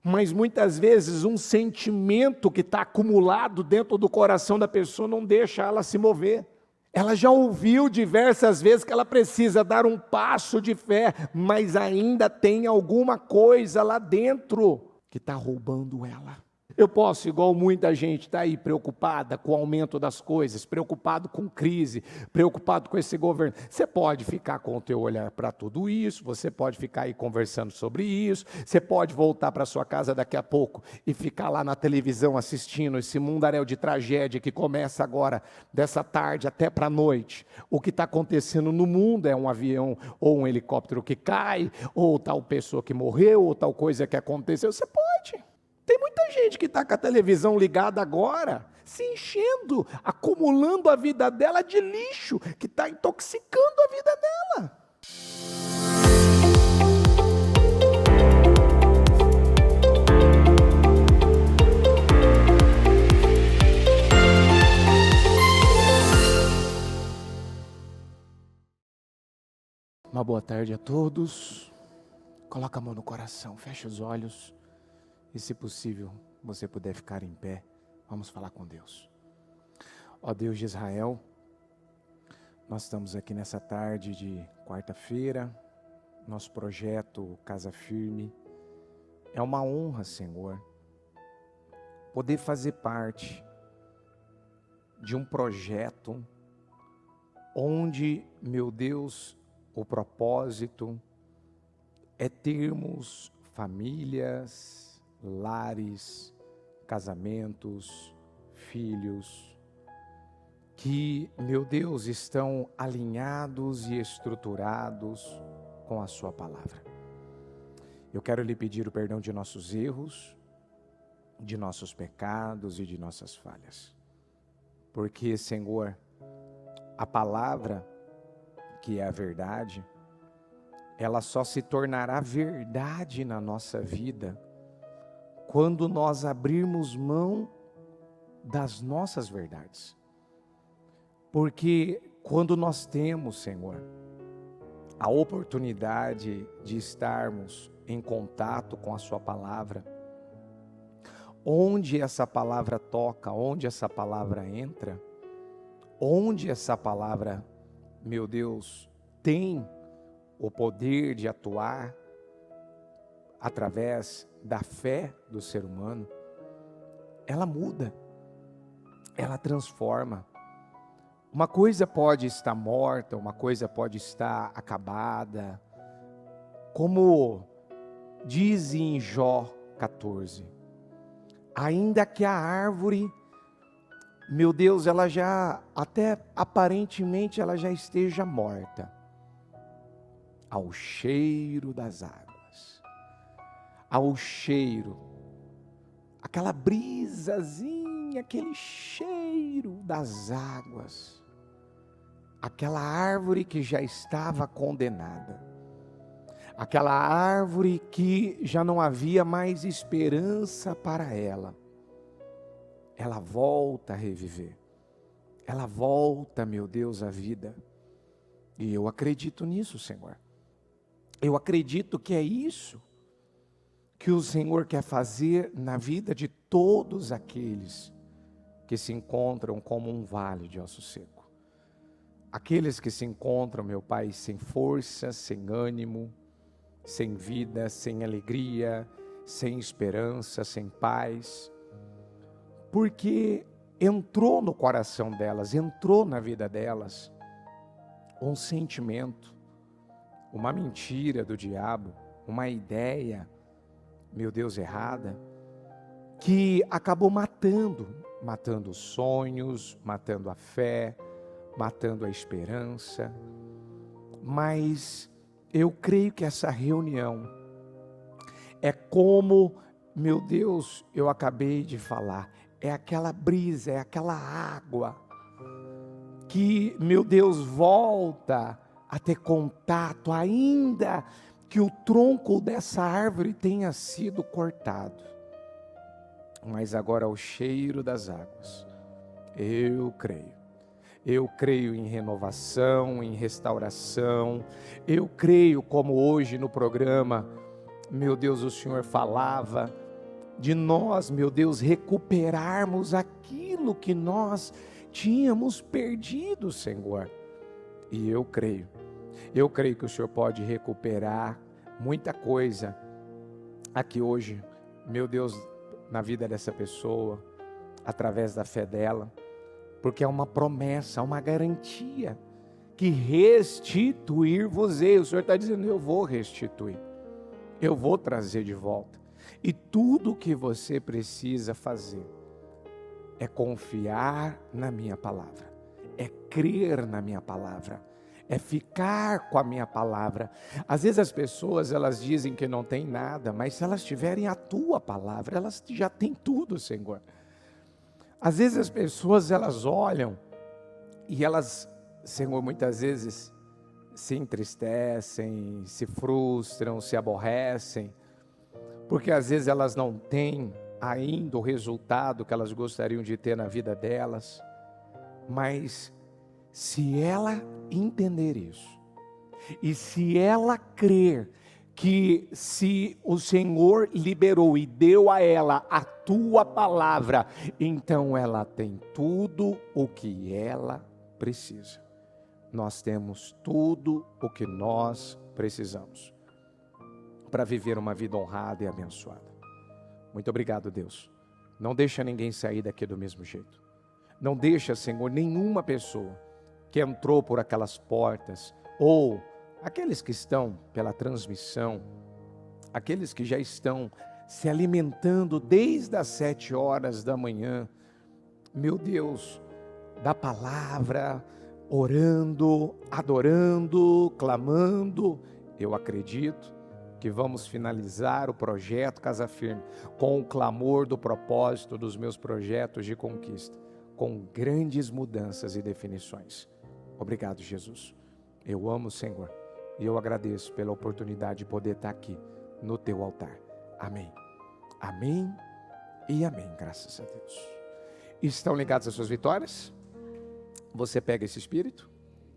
Mas muitas vezes um sentimento que está acumulado dentro do coração da pessoa não deixa ela se mover. Ela já ouviu diversas vezes que ela precisa dar um passo de fé, mas ainda tem alguma coisa lá dentro que está roubando ela. Eu posso, igual muita gente está aí preocupada com o aumento das coisas, preocupado com crise, preocupado com esse governo. Você pode ficar com o teu olhar para tudo isso, você pode ficar aí conversando sobre isso, você pode voltar para sua casa daqui a pouco e ficar lá na televisão assistindo esse mundaréu de tragédia que começa agora, dessa tarde até para a noite. O que está acontecendo no mundo é um avião ou um helicóptero que cai, ou tal pessoa que morreu, ou tal coisa que aconteceu. Você pode. Tem muita gente que está com a televisão ligada agora, se enchendo, acumulando a vida dela de lixo, que está intoxicando a vida dela. Uma boa tarde a todos. Coloca a mão no coração, fecha os olhos. E se possível, você puder ficar em pé, vamos falar com Deus. Ó Deus de Israel, nós estamos aqui nessa tarde de quarta-feira, nosso projeto Casa Firme. É uma honra, Senhor, poder fazer parte de um projeto onde, meu Deus, o propósito é termos famílias, lares, casamentos, filhos, que, meu Deus, estão alinhados e estruturados com a sua palavra. Eu quero lhe pedir o perdão de nossos erros, de nossos pecados e de nossas falhas. Porque, Senhor, a palavra, que é a verdade, ela só se tornará verdade na nossa vida quando nós abrirmos mão das nossas verdades. Porque quando nós temos, Senhor, a oportunidade de estarmos em contato com a sua palavra, onde essa palavra toca, onde essa palavra entra, onde essa palavra, meu Deus, tem o poder de atuar através da fé do ser humano, ela muda, ela transforma. Uma coisa pode estar morta, uma coisa pode estar acabada, como diz em Jó 14, ainda que a árvore, meu Deus, ela já, até aparentemente ela já esteja morta, ao cheiro das águas, ao cheiro, aquela brisazinha, aquele cheiro das águas, aquela árvore que já estava condenada, aquela árvore que já não havia mais esperança para ela, ela volta a reviver, ela volta, meu Deus, à vida. E eu acredito nisso, Senhor. Eu acredito que é isso que o Senhor quer fazer na vida de todos aqueles que se encontram como um vale de osso seco. Aqueles que se encontram, meu Pai, sem força, sem ânimo, sem vida, sem alegria, sem esperança, sem paz. Porque entrou no coração delas, entrou na vida delas um sentimento, uma mentira do diabo, uma ideia, meu Deus, errada, que acabou matando os sonhos, matando a fé, matando a esperança. Mas eu creio que essa reunião é como, meu Deus, eu acabei de falar, é aquela brisa, é aquela água que, meu Deus, volta a ter contato, ainda que o tronco dessa árvore tenha sido cortado. Mas agora o cheiro das águas, eu creio em renovação, em restauração, eu creio como hoje no programa, meu Deus, o Senhor falava de nós, meu Deus, recuperarmos aquilo que nós tínhamos perdido, Senhor. E eu creio que o Senhor pode recuperar muita coisa aqui hoje, meu Deus, na vida dessa pessoa, através da fé dela, porque é uma promessa, uma garantia, que restituir-vos-ei. O Senhor está dizendo, eu vou restituir, eu vou trazer de volta. E tudo o que você precisa fazer é confiar na minha palavra, é crer na minha palavra, é ficar com a minha palavra. Às vezes as pessoas, elas dizem que não tem nada, mas se elas tiverem a tua palavra, elas já têm tudo, Senhor. Às vezes as pessoas, elas olham e elas, Senhor, muitas vezes se entristecem, se frustram, se aborrecem, porque às vezes elas não têm ainda o resultado que elas gostariam de ter na vida delas. Mas se ela entender isso, e se ela crer que se o Senhor liberou e deu a ela a tua palavra, então ela tem tudo o que ela precisa. Nós temos tudo o que nós precisamos para viver uma vida honrada e abençoada. Muito obrigado, Deus. Não deixa ninguém sair daqui do mesmo jeito. Não deixa, Senhor, nenhuma pessoa que entrou por aquelas portas, ou aqueles que estão pela transmissão, aqueles que já estão se alimentando desde as 7 horas da manhã, meu Deus, da palavra, orando, adorando, clamando. Eu acredito que vamos finalizar o projeto Casa Firme com o clamor do propósito dos meus projetos de conquista, com grandes mudanças e definições. Obrigado, Jesus. Eu amo o Senhor e eu agradeço pela oportunidade de poder estar aqui no teu altar. Amém. Amém e amém. Graças a Deus. Estão ligados às suas vitórias? Você pega esse espírito?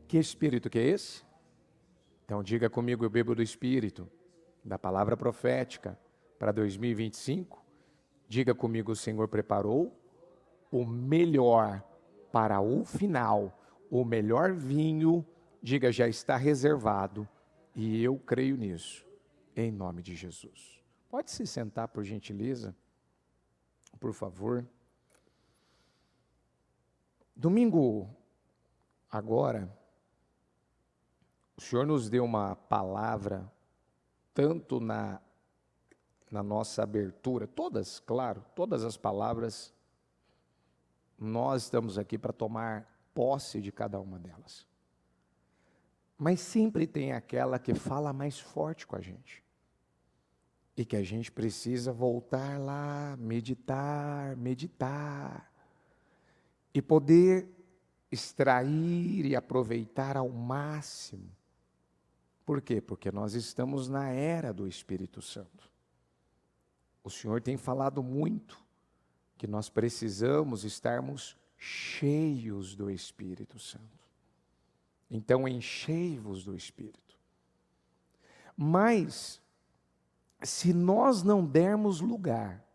Que espírito que é esse? Então diga comigo, eu bebo do espírito da palavra profética para 2025. Diga comigo, o Senhor preparou o melhor para o final, o melhor vinho. Diga, já está reservado, e eu creio nisso, em nome de Jesus. Pode se sentar, por gentileza, por favor. Domingo agora, o Senhor nos deu uma palavra, tanto na nossa abertura, todas, claro, todas as palavras, nós estamos aqui para tomar posse de cada uma delas. Mas sempre tem aquela que fala mais forte com a gente, e que a gente precisa voltar lá, meditar, e poder extrair e aproveitar ao máximo. Por quê? Porque nós estamos na era do Espírito Santo. O Senhor tem falado muito que nós precisamos estarmos cheios do Espírito Santo. Então, enchei-vos do Espírito. Mas, se nós não dermos lugar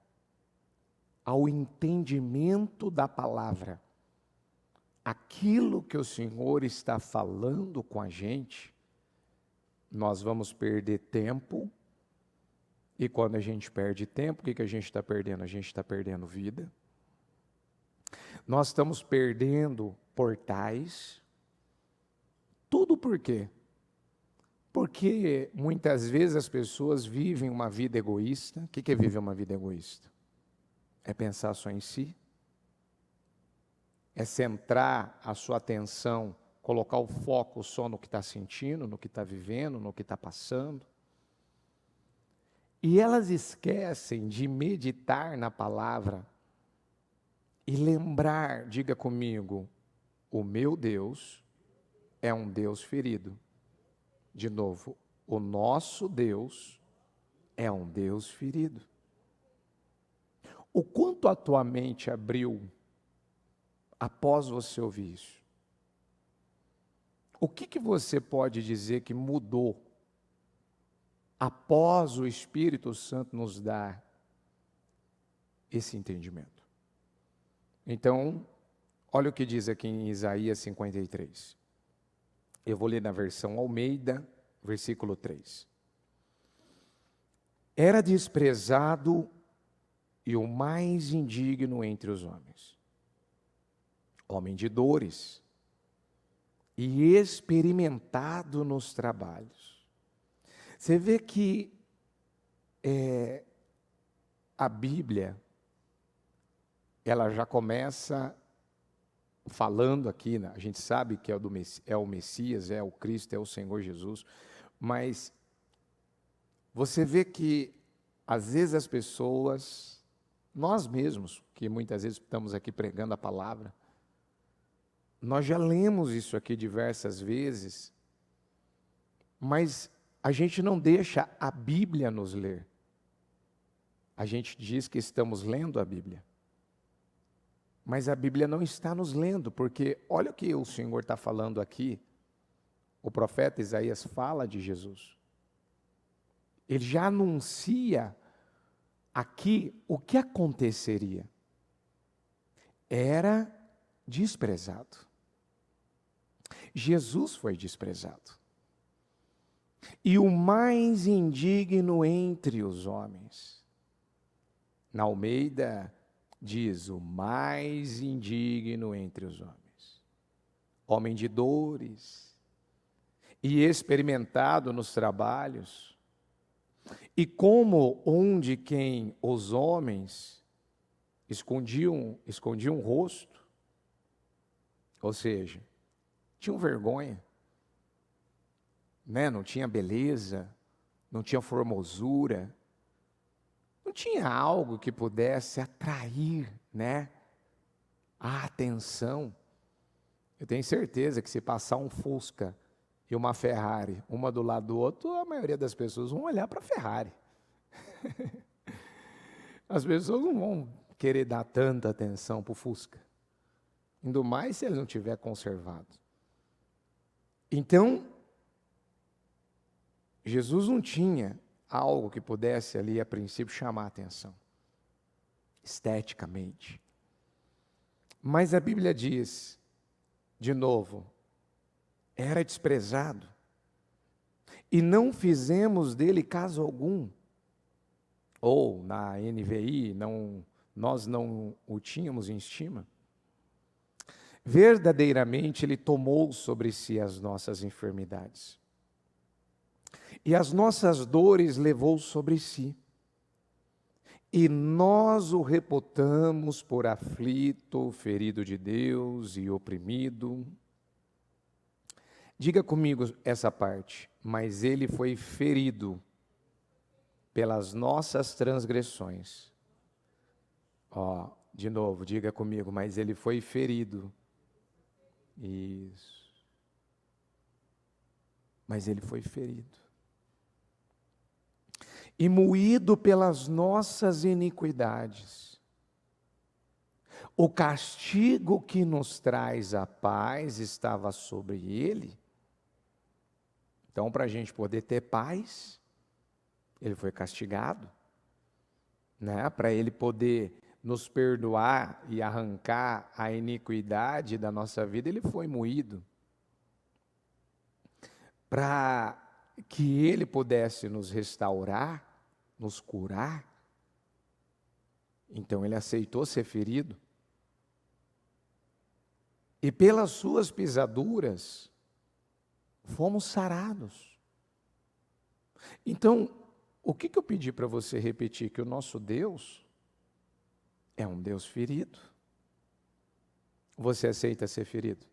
ao entendimento da palavra, aquilo que o Senhor está falando com a gente, nós vamos perder tempo, e quando a gente perde tempo, o que a gente está perdendo? A gente está perdendo vida. Nós estamos perdendo portais. Tudo por quê? Porque muitas vezes as pessoas vivem uma vida egoísta. O que é viver uma vida egoísta? É pensar só em si. É centrar a sua atenção, colocar o foco só no que está sentindo, no que está vivendo, no que está passando. E elas esquecem de meditar na palavra e lembrar, diga comigo, o meu Deus é um Deus ferido. De novo, o nosso Deus é um Deus ferido. O quanto a tua mente abriu após você ouvir isso? O que você pode dizer que mudou após o Espírito Santo nos dar esse entendimento. Então, olha o que diz aqui em Isaías 53. Eu vou ler na versão Almeida, versículo 3. Era desprezado e o mais indigno entre os homens, homem de dores e experimentado nos trabalhos. Você vê que a Bíblia, ela já começa falando aqui, né? A gente sabe que é o Messias, é o Cristo, é o Senhor Jesus, mas você vê que às vezes as pessoas, nós mesmos, que muitas vezes estamos aqui pregando a palavra, nós já lemos isso aqui diversas vezes, mas a gente não deixa a Bíblia nos ler. A gente diz que estamos lendo a Bíblia, mas a Bíblia não está nos lendo, porque olha o que o Senhor está falando aqui. O profeta Isaías fala de Jesus. Ele já anuncia aqui o que aconteceria. Era desprezado. Jesus foi desprezado. E o mais indigno entre os homens. Na Almeida diz, o mais indigno entre os homens. Homem de dores e experimentado nos trabalhos. E como onde quem os homens escondiam o rosto, ou seja, tinham vergonha, né? Não tinha beleza, não tinha formosura, não tinha algo que pudesse atrair, né, a atenção. Eu tenho certeza que se passar um Fusca e uma Ferrari, uma do lado do outro, a maioria das pessoas vão olhar para a Ferrari. As pessoas não vão querer dar tanta atenção para o Fusca, ainda mais se ele não estiver conservado. Então, Jesus não tinha algo que pudesse ali, a princípio, chamar a atenção, esteticamente. Mas a Bíblia diz, de novo, era desprezado, e não fizemos dele caso algum. Ou, na NVI, nós não o tínhamos em estima. Verdadeiramente, ele tomou sobre si as nossas enfermidades. E as nossas dores levou sobre si. E nós o reputamos por aflito, ferido de Deus e oprimido. Diga comigo essa parte. Mas ele foi ferido pelas nossas transgressões. De novo, diga comigo, mas ele foi ferido. Isso. Mas ele foi ferido. E moído pelas nossas iniquidades. O castigo que nos traz a paz estava sobre ele. Então, para a gente poder ter paz, ele foi castigado, né? Para ele poder nos perdoar e arrancar a iniquidade da nossa vida, ele foi moído. Para que ele pudesse nos restaurar, nos curar, então ele aceitou ser ferido. E pelas suas pisaduras, fomos sarados. Então, o que eu pedi para você repetir? Que o nosso Deus é um Deus ferido. Você aceita ser ferido?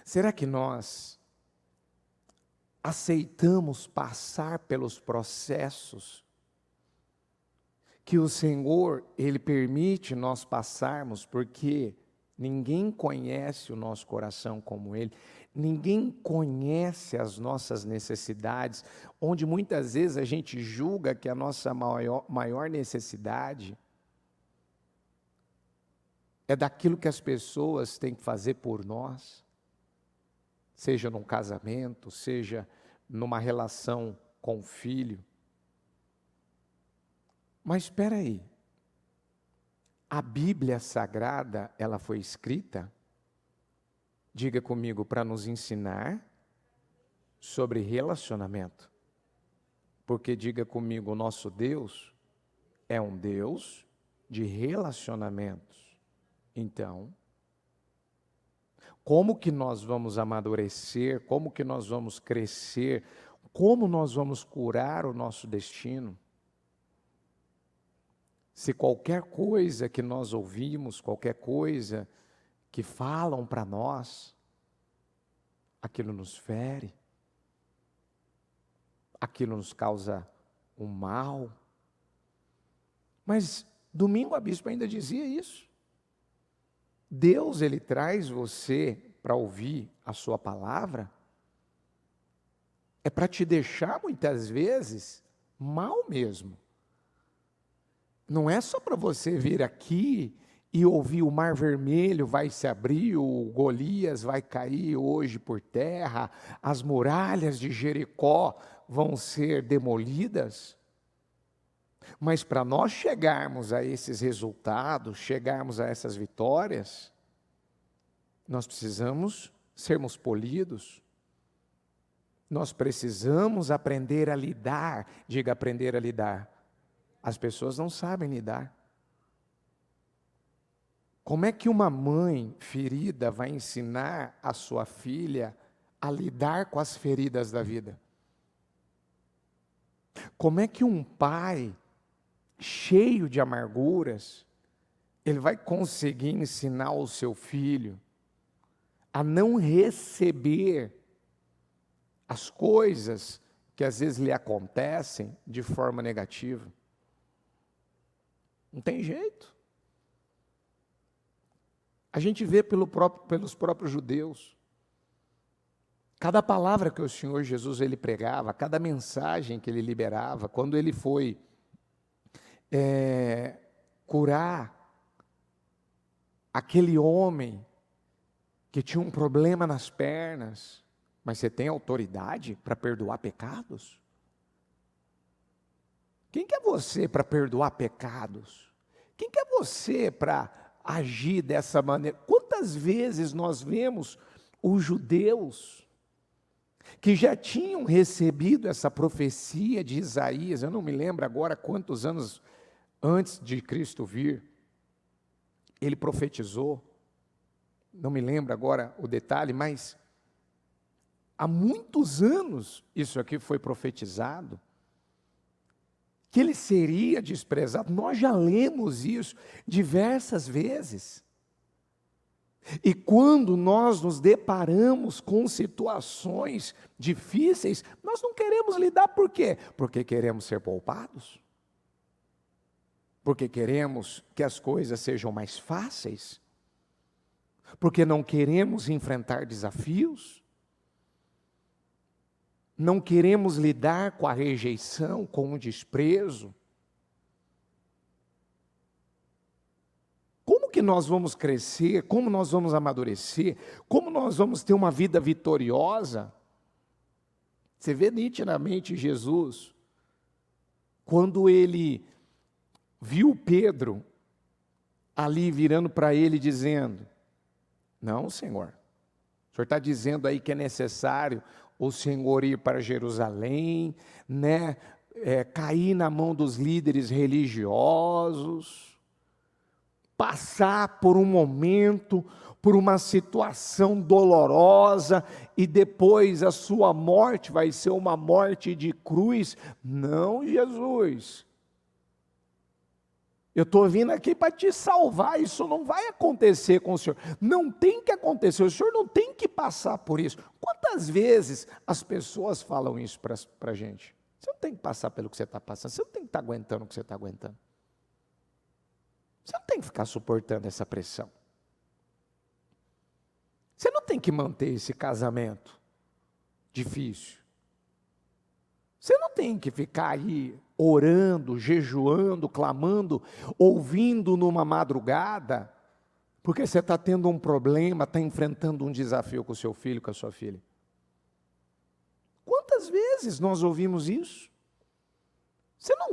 Será que nós aceitamos passar pelos processos que o Senhor, Ele permite nós passarmos, porque ninguém conhece o nosso coração como Ele, ninguém conhece as nossas necessidades, onde muitas vezes a gente julga que a nossa maior necessidade é daquilo que as pessoas têm que fazer por nós, seja num casamento, seja numa relação com o filho. Mas espera aí. A Bíblia Sagrada, ela foi escrita, diga comigo, para nos ensinar sobre relacionamento. Porque diga comigo, o nosso Deus é um Deus de relacionamentos. Então, como que nós vamos amadurecer, como que nós vamos crescer, como nós vamos curar o nosso destino? Se qualquer coisa que nós ouvimos, qualquer coisa que falam para nós, aquilo nos fere, aquilo nos causa um mal. Mas domingo a bispa ainda dizia isso. Deus, Ele traz você para ouvir a sua palavra, é para te deixar muitas vezes mal mesmo. Não é só para você vir aqui e ouvir o mar vermelho vai se abrir, o Golias vai cair hoje por terra, as muralhas de Jericó vão ser demolidas. Mas para nós chegarmos a esses resultados, chegarmos a essas vitórias, nós precisamos sermos polidos. Nós precisamos aprender a lidar, diga aprender a lidar. As pessoas não sabem lidar. Como é que uma mãe ferida vai ensinar a sua filha a lidar com as feridas da vida? Como é que um pai cheio de amarguras, ele vai conseguir ensinar o seu filho a não receber as coisas que às vezes lhe acontecem de forma negativa? Não tem jeito. A gente vê pelos próprios judeus. Cada palavra que o Senhor Jesus ele pregava, cada mensagem que ele liberava, quando ele foi curar aquele homem que tinha um problema nas pernas, mas você tem autoridade para perdoar pecados? Quem que é você para perdoar pecados? Quem que é você para agir dessa maneira? Quantas vezes nós vemos os judeus que já tinham recebido essa profecia de Isaías, eu não me lembro agora quantos anos antes de Cristo vir, ele profetizou, não me lembro agora o detalhe, mas há muitos anos isso aqui foi profetizado, que ele seria desprezado. Nós já lemos isso diversas vezes. E quando nós nos deparamos com situações difíceis, nós não queremos lidar, por quê? Porque queremos ser poupados? Porque queremos que as coisas sejam mais fáceis? Porque não queremos enfrentar desafios? Não queremos lidar com a rejeição, com o desprezo? Como que nós vamos crescer? Como nós vamos amadurecer? Como nós vamos ter uma vida vitoriosa? Você vê nitidamente Jesus, quando ele viu Pedro ali virando para ele dizendo: não, Senhor, o Senhor está dizendo aí que é necessário o Senhor ir para Jerusalém, né, cair na mão dos líderes religiosos, passar por um momento, por uma situação dolorosa, e depois a sua morte vai ser uma morte de cruz. Não, Jesus, eu estou vindo aqui para te salvar, isso não vai acontecer com o Senhor, não tem que acontecer, o Senhor não tem que passar por isso. Quantas vezes as pessoas falam isso para a gente? Você não tem que passar pelo que você está passando, você não tem que estar aguentando o que você está aguentando, você não tem que ficar suportando essa pressão, você não tem que manter esse casamento difícil, você não tem que ficar aí orando, jejuando, clamando, ouvindo numa madrugada, porque você está tendo um problema, está enfrentando um desafio com o seu filho, com a sua filha. Quantas vezes nós ouvimos isso? Você não,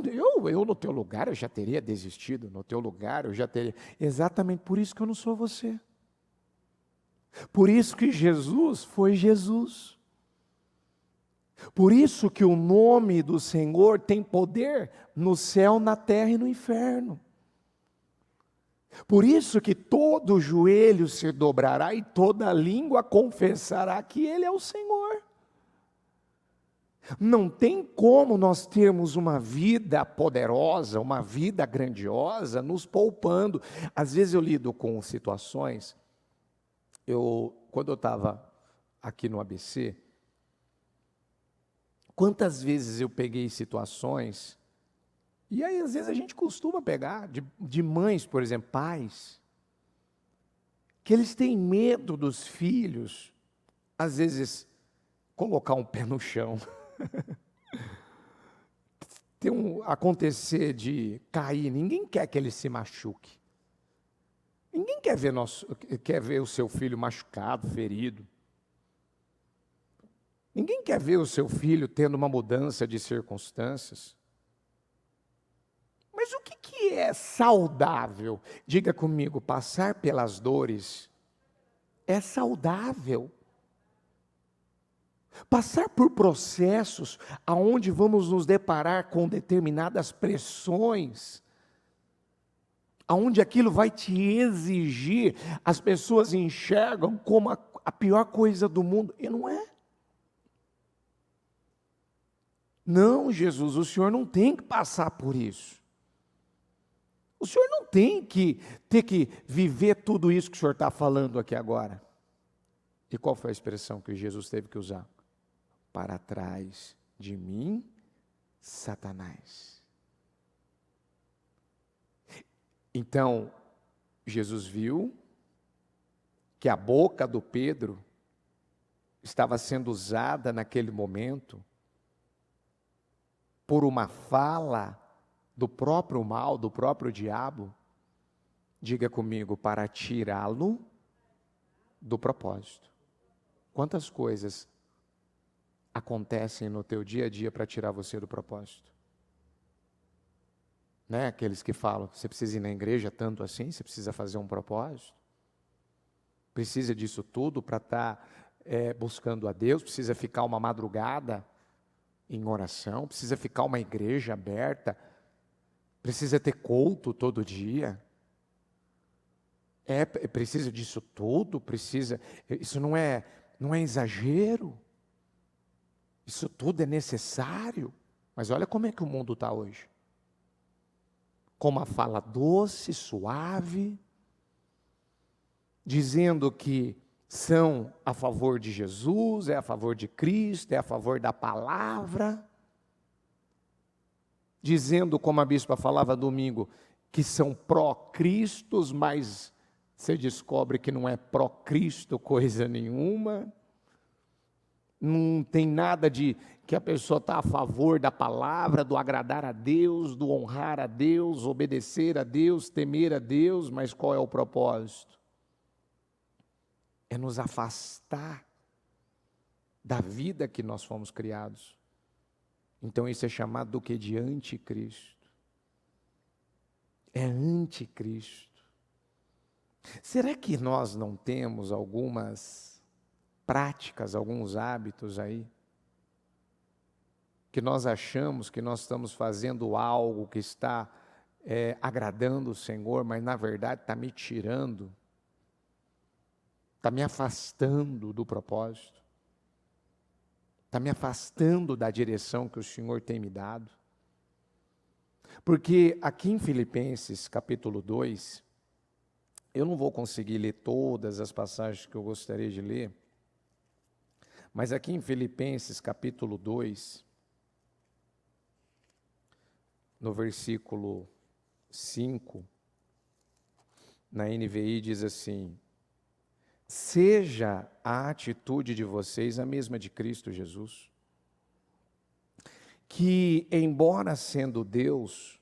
eu no teu lugar eu já teria desistido, no teu lugar eu já teria. Exatamente por isso que eu não sou você. Por isso que Jesus foi Jesus. Por isso que o nome do Senhor tem poder no céu, na terra e no inferno. Por isso que todo joelho se dobrará e toda língua confessará que Ele é o Senhor. Não tem como nós termos uma vida poderosa, uma vida grandiosa, nos poupando. Às vezes eu lido com situações, quando eu estava aqui no ABC, quantas vezes eu peguei situações, e aí às vezes a gente costuma pegar, de mães, por exemplo, pais, que eles têm medo dos filhos, às vezes, colocar um pé no chão. Acontecer de cair, ninguém quer que ele se machuque. Ninguém quer ver o seu filho machucado, ferido. Ninguém quer ver o seu filho tendo uma mudança de circunstâncias. Mas o que é saudável? Diga comigo, passar pelas dores é saudável. Passar por processos aonde vamos nos deparar com determinadas pressões, aonde aquilo vai te exigir, as pessoas enxergam como a pior coisa do mundo, e não é. Não, Jesus, o Senhor não tem que passar por isso. O Senhor não tem que ter que viver tudo isso que o Senhor está falando aqui agora. E qual foi a expressão que Jesus teve que usar? Para trás de mim, Satanás. Então, Jesus viu que a boca do Pedro estava sendo usada naquele momento por uma fala do próprio mal, do próprio diabo. Diga comigo, para tirá-lo do propósito. Quantas coisas acontecem no teu dia a dia para tirar você do propósito? Né? Aqueles que falam, você precisa ir na igreja tanto assim, você precisa fazer um propósito, precisa disso tudo para estar buscando a Deus, precisa ficar uma madrugada em oração, precisa ficar uma igreja aberta, precisa ter culto todo dia, precisa disso tudo, isso não é exagero, isso tudo é necessário. Mas olha como é que o mundo está hoje, com uma fala doce, suave, dizendo que são a favor de Jesus, é a favor de Cristo, é a favor da palavra, dizendo, como a bispa falava domingo, que são pró-cristos, mas você descobre que não é pró-Cristo coisa nenhuma, não tem nada de que a pessoa está a favor da palavra, do agradar a Deus, do honrar a Deus, obedecer a Deus, temer a Deus, mas qual é o propósito? É nos afastar da vida que nós fomos criados. Então isso é chamado do que? De anticristo. É anticristo. Será que nós não temos algumas práticas, alguns hábitos aí, que nós achamos que nós estamos fazendo algo que está agradando o Senhor, mas na verdade está me tirando, está me afastando do propósito, está me afastando da direção que o Senhor tem me dado? Porque aqui em Filipenses capítulo 2, eu não vou conseguir ler todas as passagens que eu gostaria de ler, mas aqui em Filipenses capítulo 2, no versículo 5, na NVI diz assim: seja a atitude de vocês a mesma de Cristo Jesus, que embora sendo Deus,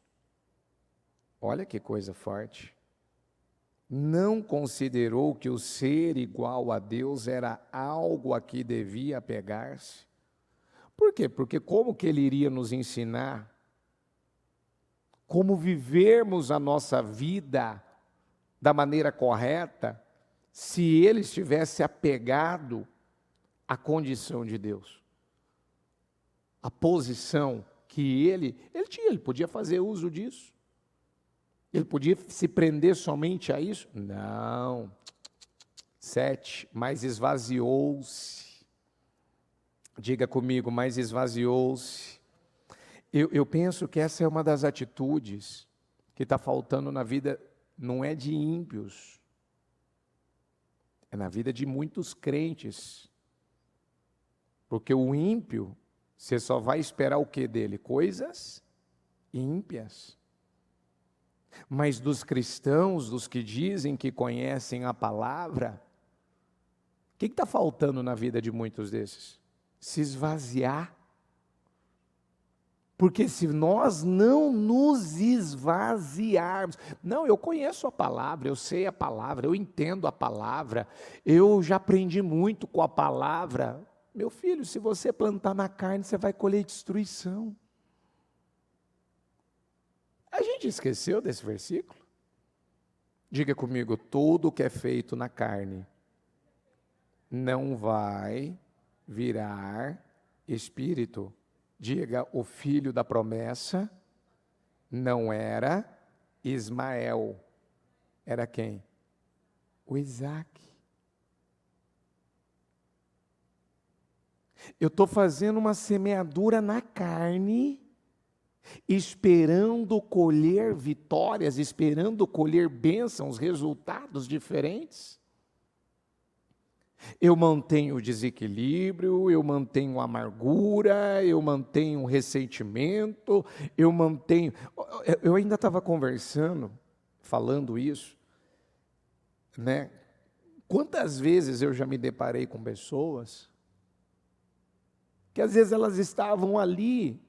olha que coisa forte, não considerou que o ser igual a Deus era algo a que devia apegar-se. Por quê? Porque como que ele iria nos ensinar como vivermos a nossa vida da maneira correta, se ele estivesse apegado à condição de Deus. A posição que ele tinha, ele podia fazer uso disso. Ele podia se prender somente a isso? Não. 7, mas esvaziou-se. Diga comigo, mas esvaziou-se. Eu penso que essa é uma das atitudes que está faltando na vida, não é de ímpios, é na vida de muitos crentes. Porque o ímpio, você só vai esperar o que dele? Coisas ímpias. Mas dos cristãos, dos que dizem que conhecem a palavra, o que está faltando na vida de muitos desses? Se esvaziar. Porque se nós não nos esvaziarmos, não, eu conheço a palavra, eu sei a palavra, eu entendo a palavra, eu já aprendi muito com a palavra. Meu filho, se você plantar na carne, você vai colher destruição. A gente esqueceu desse versículo? Diga comigo, tudo que é feito na carne não vai virar espírito. Diga, o filho da promessa não era Ismael. Era quem? O Isaac. Eu estou fazendo uma semeadura na carne, esperando colher vitórias, esperando colher bênçãos, resultados diferentes. Eu mantenho o desequilíbrio, eu mantenho a amargura, eu mantenho o ressentimento, eu ainda estava conversando, falando isso, né? Quantas vezes eu já me deparei com pessoas que às vezes elas estavam ali,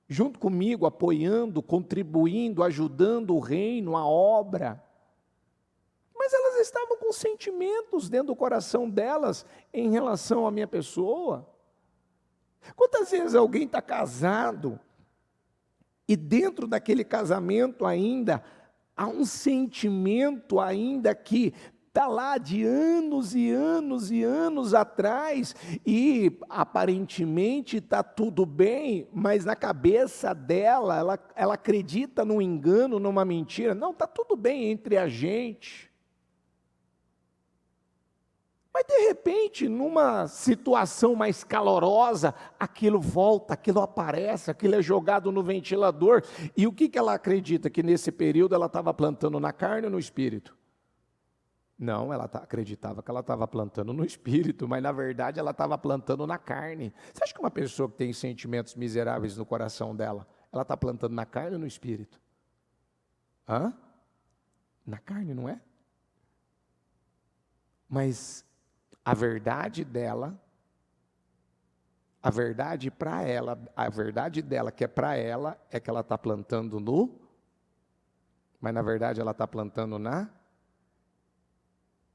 junto comigo, apoiando, contribuindo, ajudando o reino, a obra, mas elas estavam com sentimentos dentro do coração delas em relação à minha pessoa. Quantas vezes alguém está casado e dentro daquele casamento ainda há um sentimento ainda que está lá de anos e anos e anos atrás e aparentemente está tudo bem, mas na cabeça dela, ela acredita num engano, numa mentira. Não, está tudo bem entre a gente. Mas de repente, numa situação mais calorosa, aquilo volta, aquilo aparece, aquilo é jogado no ventilador. E o que ela acredita? Que nesse período ela estava plantando na carne ou no espírito? Não, ela acreditava que ela estava plantando no espírito, mas na verdade ela estava plantando na carne. Você acha que uma pessoa que tem sentimentos miseráveis no coração dela, ela está plantando na carne ou no espírito? Hã? Na carne, não é? Mas a verdade dela, a verdade para ela, a verdade dela que é para ela, é que ela está plantando no, mas na verdade ela está plantando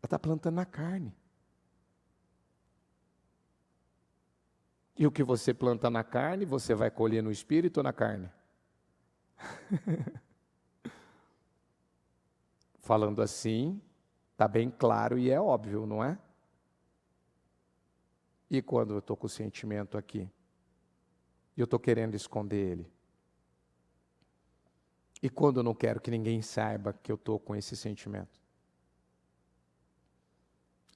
ela está plantando na carne. E o que você planta na carne, você vai colher no espírito ou na carne? Falando assim, está bem claro e é óbvio, não é? E quando eu estou com o sentimento aqui? E eu estou querendo esconder ele? E quando eu não quero que ninguém saiba que eu estou com esse sentimento?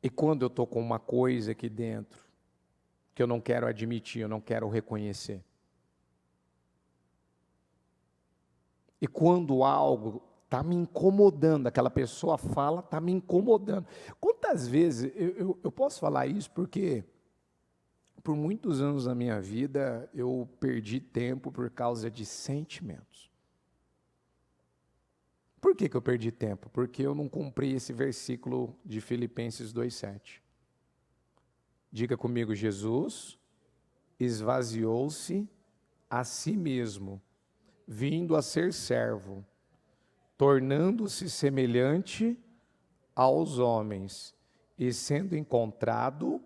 E quando eu estou com uma coisa aqui dentro, que eu não quero admitir, eu não quero reconhecer? E quando algo está me incomodando, aquela pessoa fala, está me incomodando. Quantas vezes, eu posso falar isso porque por muitos anos da minha vida eu perdi tempo por causa de sentimentos. Por que eu perdi tempo? Porque eu não cumpri esse versículo de Filipenses 2,7. Diga comigo, Jesus esvaziou-se a si mesmo, vindo a ser servo, tornando-se semelhante aos homens, e sendo encontrado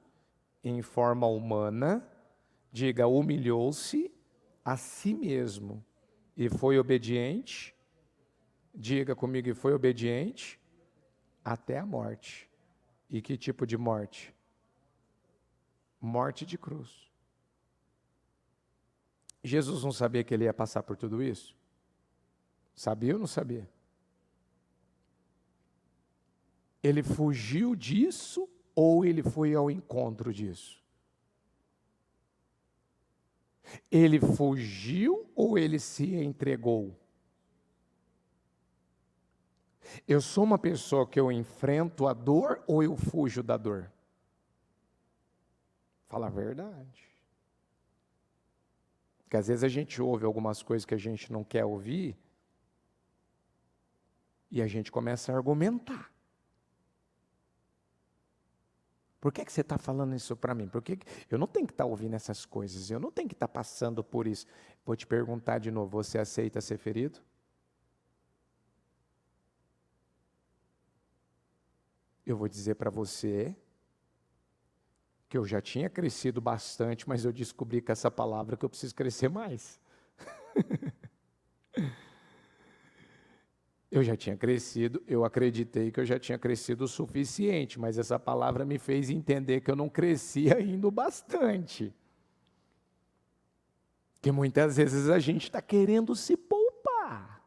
em forma humana, diga, humilhou-se a si mesmo, E foi obediente, diga comigo, e foi obediente até a morte. E que tipo de morte? Morte de cruz. Jesus não sabia que ele ia passar por tudo isso? Sabia ou não sabia? Ele fugiu disso ou ele foi ao encontro disso? Ele fugiu ou ele se entregou? Eu sou uma pessoa que eu enfrento a dor ou eu fujo da dor? Fala a verdade. Porque às vezes a gente ouve algumas coisas que a gente não quer ouvir e a gente começa a argumentar. Por que você está falando isso para mim? Porque eu não tenho que estar ouvindo essas coisas, eu não tenho que estar passando por isso. Vou te perguntar de novo, você aceita ser ferido? Eu vou dizer para você que eu já tinha crescido bastante, mas eu descobri com essa palavra que eu preciso crescer mais. Eu já tinha crescido, eu acreditei que eu já tinha crescido o suficiente, mas essa palavra me fez entender que eu não cresci ainda o bastante. Que muitas vezes a gente está querendo se poupar.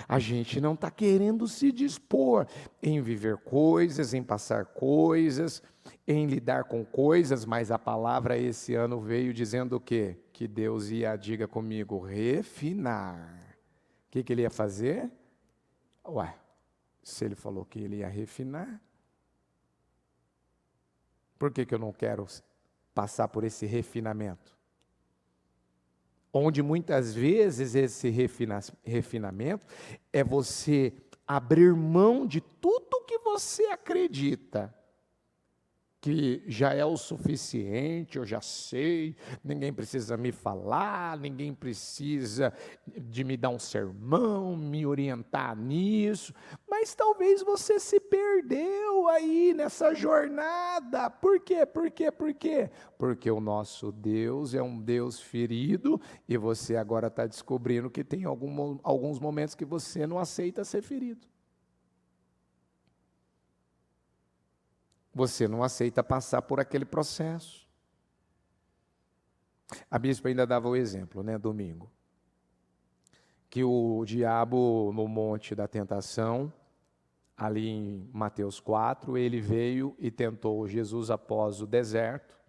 A gente não está querendo se dispor em viver coisas, em passar coisas, em lidar com coisas, mas a palavra esse ano veio dizendo o quê? Que Deus ia, diga comigo, refinar. O que ele ia fazer? Ué, se ele falou que ele ia refinar, por que eu não quero passar por esse refinamento? Onde muitas vezes esse refinamento é você abrir mão de tudo que você acredita que já é o suficiente, eu já sei, ninguém precisa me falar, ninguém precisa de me dar um sermão, me orientar nisso, mas talvez você se perdeu aí nessa jornada. Por quê? Por quê? Por quê? Porque o nosso Deus é um Deus ferido e você agora está descobrindo que tem alguns momentos que você não aceita ser ferido. Você não aceita passar por aquele processo. A bispa ainda dava o exemplo, domingo, que o diabo no monte da tentação, ali em Mateus 4, ele veio e tentou Jesus após o deserto,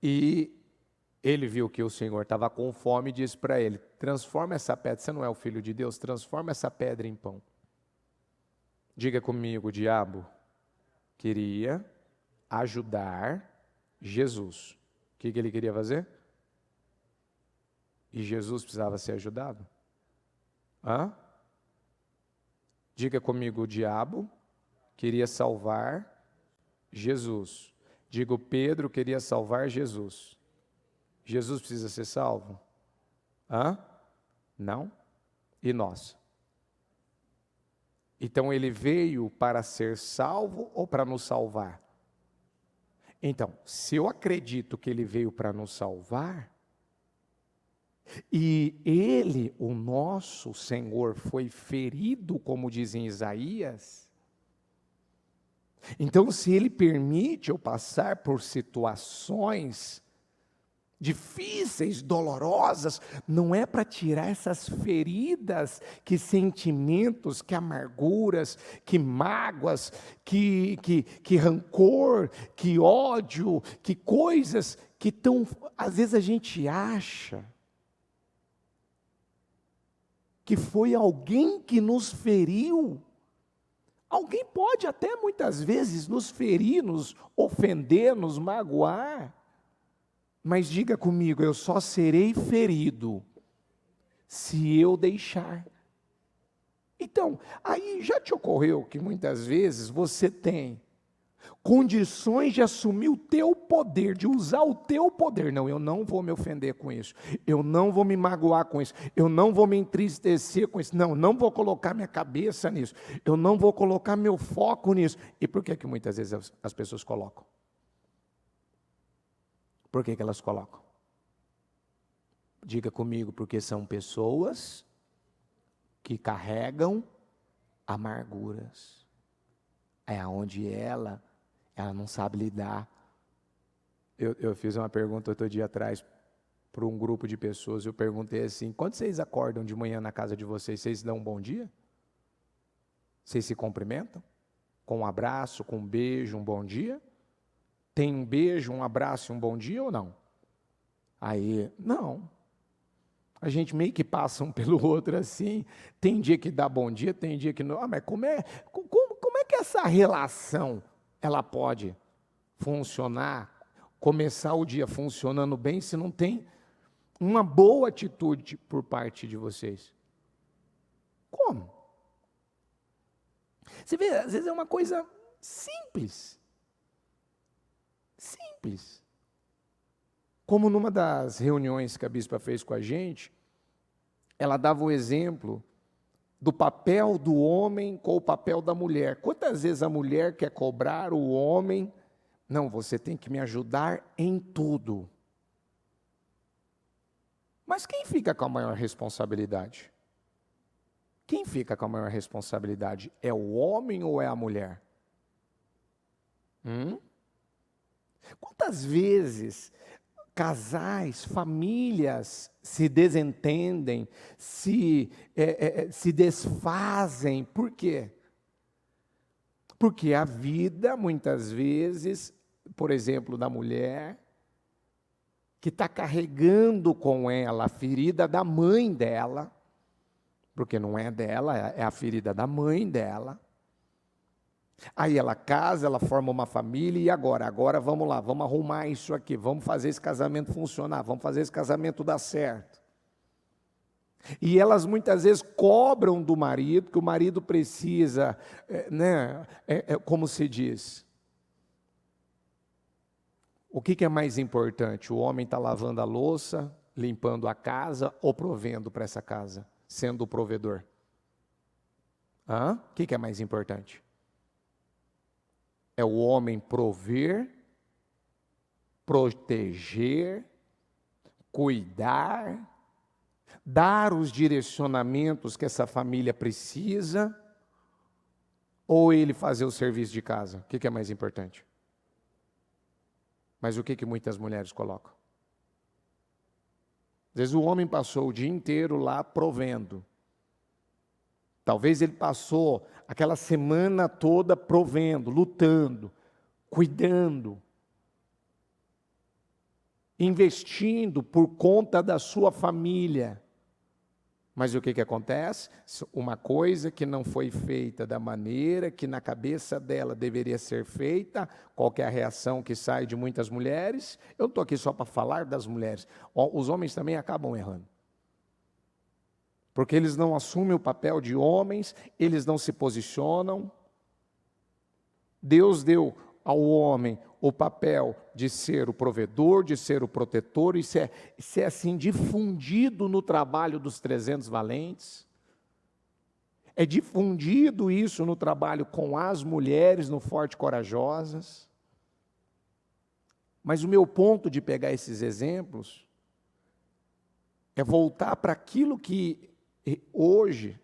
e ele viu que o Senhor estava com fome e disse para ele, transforma essa pedra, você não é o Filho de Deus, transforma essa pedra em pão. Diga comigo, diabo queria ajudar Jesus. O que ele queria fazer? E Jesus precisava ser ajudado? Diga comigo, o diabo queria salvar Jesus. Diga, o Pedro queria salvar Jesus. Jesus precisa ser salvo? Não? E nós? Então ele veio para ser salvo ou para nos salvar? Então, se eu acredito que ele veio para nos salvar, e ele, o nosso Senhor, foi ferido, como diz em Isaías, então se ele permite eu passar por situações difíceis, dolorosas, não é para tirar essas feridas, que sentimentos, que amarguras, que mágoas, que rancor, que ódio, que coisas que estão, às vezes a gente acha que foi alguém que nos feriu. Alguém pode até muitas vezes nos ferir, nos ofender, nos magoar. Mas diga comigo, eu só serei ferido se eu deixar. Então, aí já te ocorreu que muitas vezes você tem condições de assumir o teu poder, de usar o teu poder. Não, eu não vou me ofender com isso, eu não vou me magoar com isso, eu não vou me entristecer com isso, não vou colocar minha cabeça nisso, eu não vou colocar meu foco nisso. E por que muitas vezes as pessoas colocam? Por que elas colocam? Diga comigo, porque são pessoas que carregam amarguras. É onde ela não sabe lidar. Eu fiz uma pergunta outro dia atrás para um grupo de pessoas. Eu perguntei assim: quando vocês acordam de manhã na casa de vocês, vocês dão um bom dia? Vocês se cumprimentam? Com um abraço, com um beijo, um bom dia? Tem um beijo, um abraço e um bom dia ou não? Aí, não. A gente meio que passa um pelo outro assim. Tem dia que dá bom dia, tem dia que não. Mas como é que essa relação ela pode funcionar, começar o dia funcionando bem, se não tem uma boa atitude por parte de vocês? Como? Você vê, às vezes é uma coisa simples. Simples. Como numa das reuniões que a bispa fez com a gente, ela dava o exemplo do papel do homem com o papel da mulher. Quantas vezes a mulher quer cobrar o homem? Não, você tem que me ajudar em tudo. Mas quem fica com a maior responsabilidade? Quem fica com a maior responsabilidade? É o homem ou é a mulher? Quantas vezes casais, famílias se desentendem, se desfazem? Por quê? Porque a vida, muitas vezes, por exemplo, da mulher, que está carregando com ela a ferida da mãe dela, porque não é dela, é a ferida da mãe dela. Aí ela casa, ela forma uma família, e agora? Agora vamos lá, vamos arrumar isso aqui, vamos fazer esse casamento funcionar, vamos fazer esse casamento dar certo. E elas muitas vezes cobram do marido, que o marido precisa, como se diz, o que é mais importante? O homem está lavando a louça, limpando a casa ou provendo para essa casa, sendo o provedor? O que é mais importante? É o homem prover, proteger, cuidar, dar os direcionamentos que essa família precisa, ou ele fazer o serviço de casa? O que é mais importante? Mas o que muitas mulheres colocam? Às vezes o homem passou o dia inteiro lá provendo. Talvez ele passou aquela semana toda provendo, lutando, cuidando, investindo por conta da sua família. Mas o que acontece? Uma coisa que não foi feita da maneira que na cabeça dela deveria ser feita. Qual que é a reação que sai de muitas mulheres? Eu estou aqui só para falar das mulheres. Os homens também acabam errando. Porque eles não assumem o papel de homens, eles não se posicionam. Deus deu ao homem o papel de ser o provedor, de ser o protetor. Isso é assim difundido no trabalho dos 300 valentes. É difundido isso no trabalho com as mulheres, no Forte Corajosas. Mas o meu ponto de pegar esses exemplos é voltar para aquilo que hoje,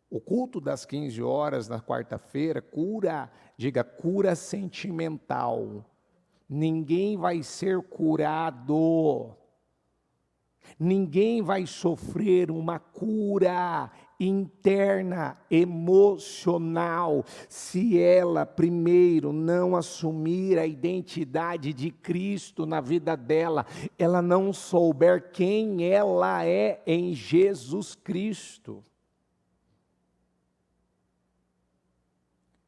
o culto das 15 horas na quarta-feira, cura sentimental. Ninguém vai ser curado. Ninguém vai sofrer uma cura interna, emocional, se ela primeiro não assumir a identidade de Cristo na vida dela, ela não souber quem ela é em Jesus Cristo.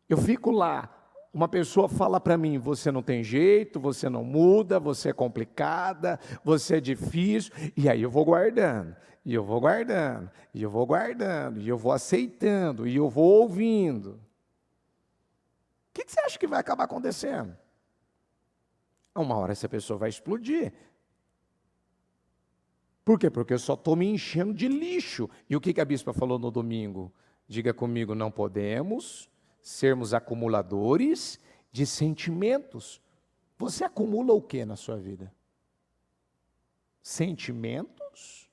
Eu fico lá, uma pessoa fala para mim: você não tem jeito, você não muda, você é complicada, você é difícil, e aí eu vou guardando, e eu vou guardando, e eu vou guardando, e eu vou aceitando, e eu vou ouvindo. O que você acha que vai acabar acontecendo? Uma hora essa pessoa vai explodir. Por quê? Porque eu só estou me enchendo de lixo. E o que a bispa falou no domingo? Diga comigo: não podemos sermos acumuladores de sentimentos. Você acumula o que na sua vida? sentimentos,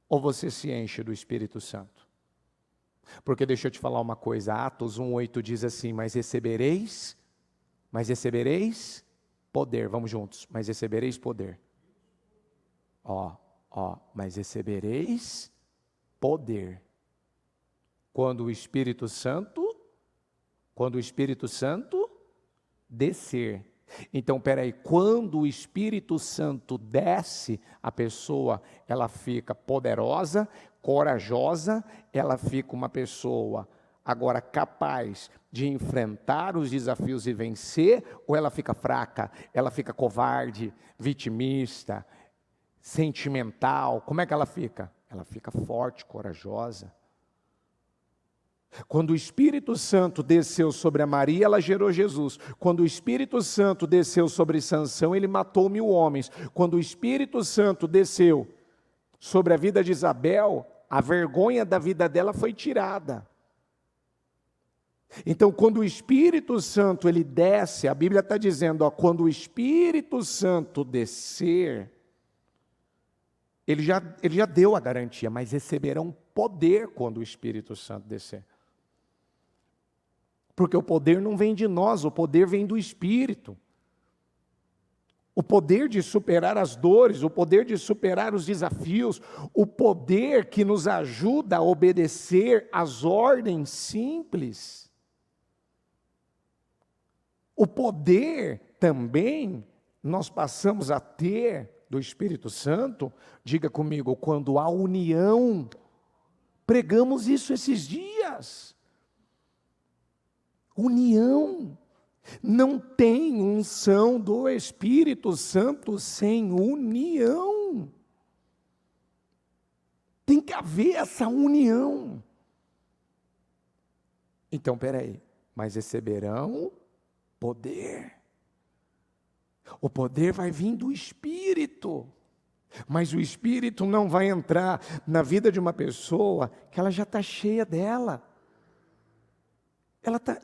ou você se enche do Espírito Santo? Porque deixa eu te falar uma coisa, Atos 1:8 diz assim, mas recebereis poder, vamos juntos, mas recebereis poder. Mas recebereis poder. Quando o Espírito Santo descer. Então, peraí, quando o Espírito Santo desce, a pessoa, ela fica poderosa, corajosa, ela fica uma pessoa agora capaz de enfrentar os desafios e vencer, ou ela fica fraca, ela fica covarde, vitimista, sentimental? Como é que ela fica? Ela fica forte, corajosa. Quando o Espírito Santo desceu sobre a Maria, ela gerou Jesus. Quando o Espírito Santo desceu sobre Sansão, ele matou 1000 homens. Quando o Espírito Santo desceu sobre a vida de Isabel, a vergonha da vida dela foi tirada. Então, quando o Espírito Santo ele desce, a Bíblia está dizendo, quando o Espírito Santo descer, ele já deu a garantia, mas receberão poder quando o Espírito Santo descer. Porque o poder não vem de nós, o poder vem do Espírito. O poder de superar as dores, o poder de superar os desafios, o poder que nos ajuda a obedecer às ordens simples. O poder também nós passamos a ter do Espírito Santo, diga comigo, quando há união. Pregamos isso esses dias. União. Não tem unção do Espírito Santo sem união. Tem que haver essa união. Então, peraí, mas receberão poder. O poder vai vir do Espírito. Mas o Espírito não vai entrar na vida de uma pessoa que ela já está cheia dela.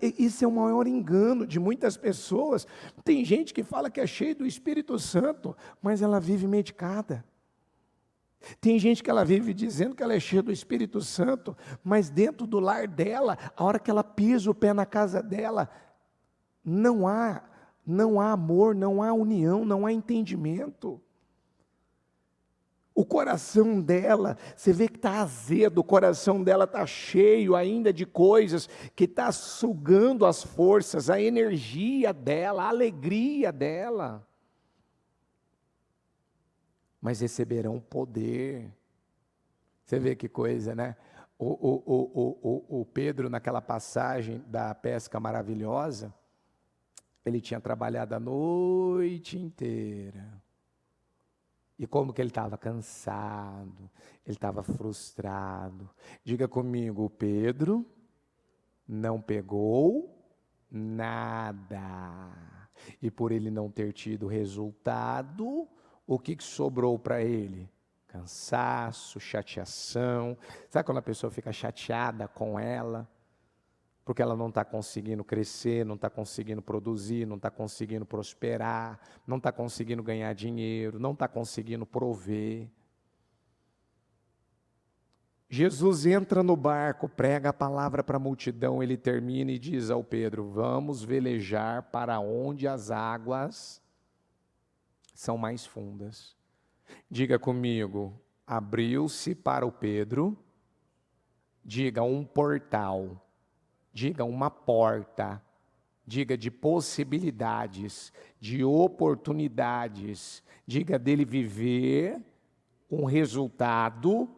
Isso é o maior engano de muitas pessoas. Tem gente que fala que é cheia do Espírito Santo, mas ela vive medicada. Tem gente que ela vive dizendo que ela é cheia do Espírito Santo, mas dentro do lar dela, a hora que ela pisa o pé na casa dela, não há amor, não há união, não há entendimento. O coração dela, você vê que está azedo, o coração dela está cheio ainda de coisas que está sugando as forças, a energia dela, a alegria dela. Mas receberão poder. Você vê que coisa, né? O Pedro, naquela passagem da pesca maravilhosa, ele tinha trabalhado a noite inteira. E como que ele estava cansado, ele estava frustrado. Diga comigo, o Pedro não pegou nada. E por ele não ter tido resultado, o que sobrou para ele? Cansaço, chateação. Sabe quando a pessoa fica chateada com ela? Porque ela não está conseguindo crescer, não está conseguindo produzir, não está conseguindo prosperar, não está conseguindo ganhar dinheiro, não está conseguindo prover. Jesus entra no barco, prega a palavra para a multidão, ele termina e diz ao Pedro, vamos velejar para onde as águas são mais fundas. Diga comigo, abriu-se para o Pedro, diga um portal. Diga uma porta, diga de possibilidades, de oportunidades, diga dele viver um resultado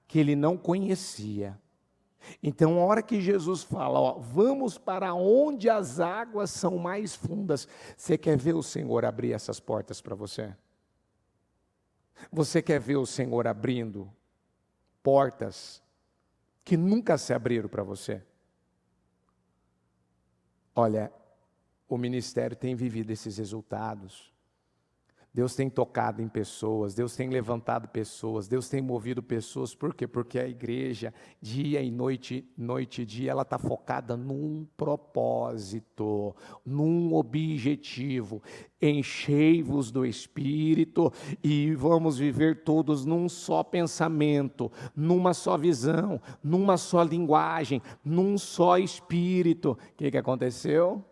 que ele não conhecia. Então, a hora que Jesus fala, vamos para onde as águas são mais fundas, você quer ver o Senhor abrir essas portas para você? Você quer ver o Senhor abrindo portas que nunca se abriram para você? Olha, o ministério tem vivido esses resultados. Deus tem tocado em pessoas, Deus tem levantado pessoas, Deus tem movido pessoas. Por quê? Porque a igreja, dia e noite, noite e dia, ela está focada num propósito, num objetivo. Enchei-vos do Espírito e vamos viver todos num só pensamento, numa só visão, numa só linguagem, num só Espírito. O que aconteceu?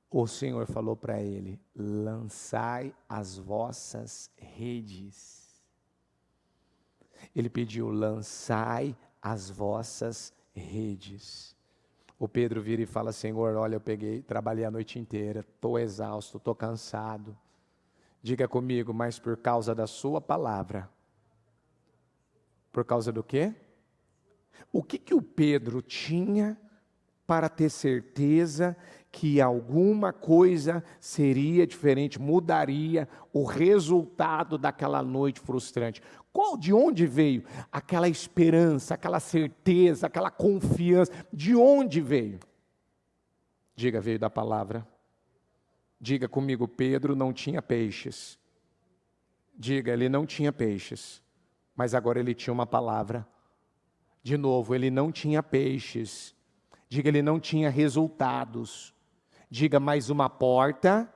O Senhor falou para ele: lançai as vossas redes. Ele pediu: lançai as vossas redes. O Pedro vira e fala: Senhor, olha, trabalhei a noite inteira, estou exausto, estou cansado. Diga comigo, mas por causa da sua palavra. Por causa do quê? O que o Pedro tinha para ter certeza que alguma coisa seria diferente, mudaria o resultado daquela noite frustrante? De onde veio aquela esperança, aquela certeza, aquela confiança? De onde veio? Diga, veio da palavra. Diga comigo, Pedro não tinha peixes. Diga, ele não tinha peixes, mas agora ele tinha uma palavra. De novo, ele não tinha peixes. Diga, ele não tinha resultados. Diga, mais uma porta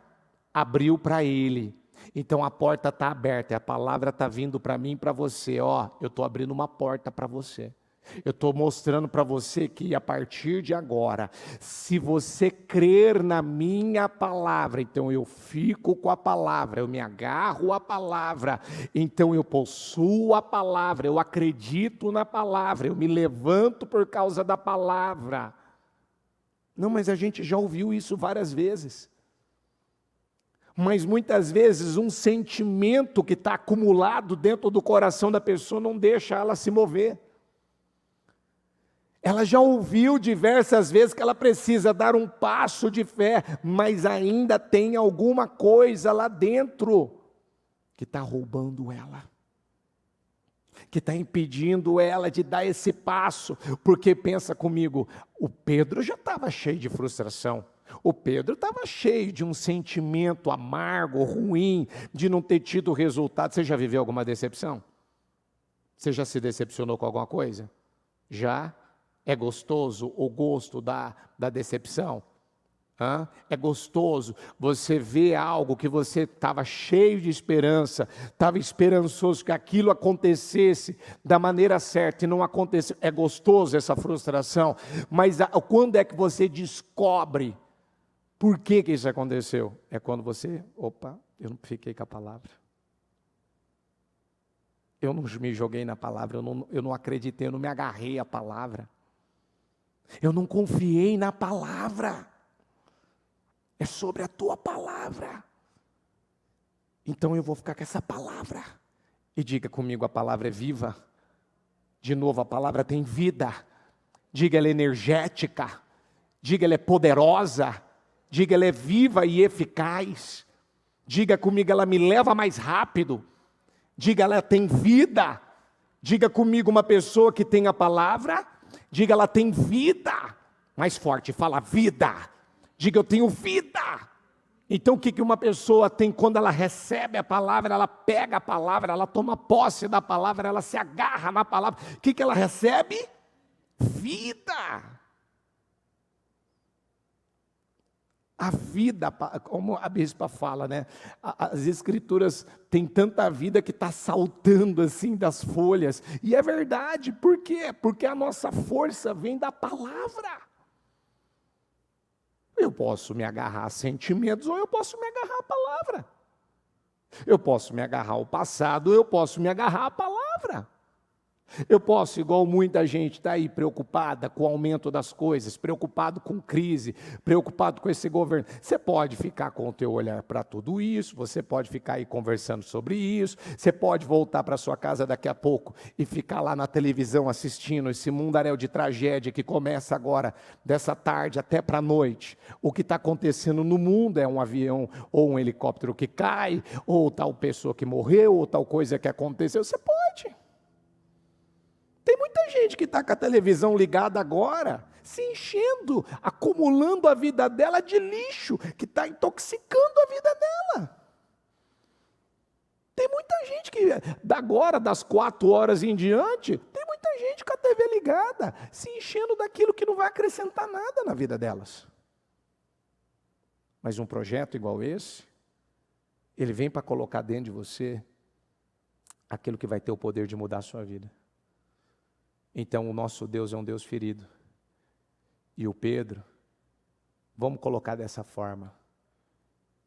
abriu para ele. Então a porta está aberta, a palavra está vindo para mim e para você. Eu estou abrindo uma porta para você. Eu estou mostrando para você que a partir de agora, se você crer na minha palavra, então eu fico com a palavra, eu me agarro à palavra, então eu possuo a palavra, eu acredito na palavra, eu me levanto por causa da palavra. Não, mas a gente já ouviu isso várias vezes. Mas muitas vezes um sentimento que está acumulado dentro do coração da pessoa não deixa ela se mover. Ela já ouviu diversas vezes que ela precisa dar um passo de fé, mas ainda tem alguma coisa lá dentro que está roubando ela, que está impedindo ela de dar esse passo. Porque pensa comigo, o Pedro já estava cheio de frustração, o Pedro estava cheio de um sentimento amargo, ruim, de não ter tido resultado. Você já viveu alguma decepção? Você já se decepcionou com alguma coisa? Já? É gostoso o gosto da decepção? É gostoso você ver algo que você estava cheio de esperança, estava esperançoso que aquilo acontecesse da maneira certa e não aconteceu. É gostoso essa frustração, mas quando é que você descobre por que isso aconteceu? É quando você, eu não fiquei com a palavra. Eu não me joguei na palavra, eu não acreditei, eu não me agarrei à palavra. Eu não confiei na palavra. É sobre a tua palavra. Então eu vou ficar com essa palavra. E diga comigo, a palavra é viva. De novo, a palavra tem vida. Diga, ela é energética. Diga, ela é poderosa. Diga, ela é viva e eficaz. Diga comigo, ela me leva mais rápido. Diga, ela tem vida. Diga comigo, uma pessoa que tem a palavra. Diga, ela tem vida. Mais forte, fala vida. Diga, eu tenho vida. Então o que uma pessoa tem quando ela recebe a palavra? Ela pega a palavra, ela toma posse da palavra, ela se agarra na palavra. O que ela recebe? Vida. A vida, como a bispa fala, né? As escrituras têm tanta vida que está saltando assim das folhas. E é verdade, por quê? Porque a nossa força vem da palavra. Eu posso me agarrar a sentimentos ou eu posso me agarrar à palavra. Eu posso me agarrar ao passado, eu posso me agarrar à palavra. Eu posso, igual muita gente está aí preocupada com o aumento das coisas, preocupado com crise, preocupado com esse governo. Você pode ficar com o teu olhar para tudo isso, você pode ficar aí conversando sobre isso, você pode voltar para sua casa daqui a pouco e ficar lá na televisão assistindo esse mundaréu de tragédia que começa agora, dessa tarde até para a noite. O que está acontecendo no mundo é um avião ou um helicóptero que cai, ou tal pessoa que morreu, ou tal coisa que aconteceu. Você pode. Tem muita gente que está com a televisão ligada agora, se enchendo, acumulando a vida dela de lixo, que está intoxicando a vida dela. Tem muita gente que, agora das 4 horas em diante, tem muita gente com a TV ligada, se enchendo daquilo que não vai acrescentar nada na vida delas. Mas um projeto igual esse, ele vem para colocar dentro de você aquilo que vai ter o poder de mudar a sua vida. Então o nosso Deus é um Deus ferido. E o Pedro, vamos colocar dessa forma,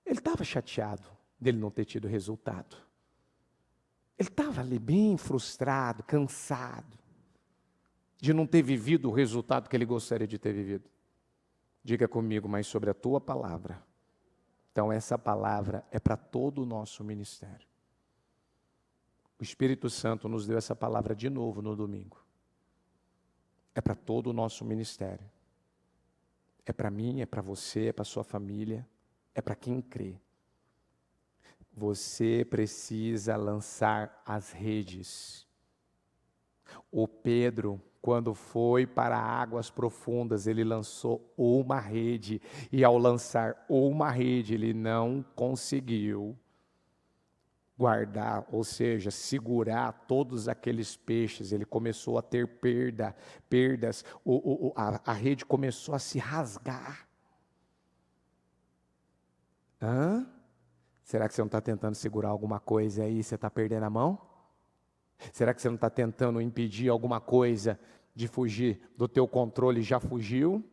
ele estava chateado dele não ter tido resultado. Ele estava ali bem frustrado, cansado, de não ter vivido o resultado que ele gostaria de ter vivido. Diga comigo, mas sobre a tua palavra. Então essa palavra é para todo o nosso ministério. O Espírito Santo nos deu essa palavra de novo no domingo. É para todo o nosso ministério. É para mim, é para você, é para a sua família, é para quem crê. Você precisa lançar as redes. O Pedro, quando foi para águas profundas, ele lançou uma rede. E ao lançar uma rede, ele não conseguiu guardar, ou seja, segurar todos aqueles peixes. Ele começou a ter perdas. A rede começou a se rasgar. Será que você não está tentando segurar alguma coisa aí e você está perdendo a mão? Será que você não está tentando impedir alguma coisa de fugir do teu controle e já fugiu?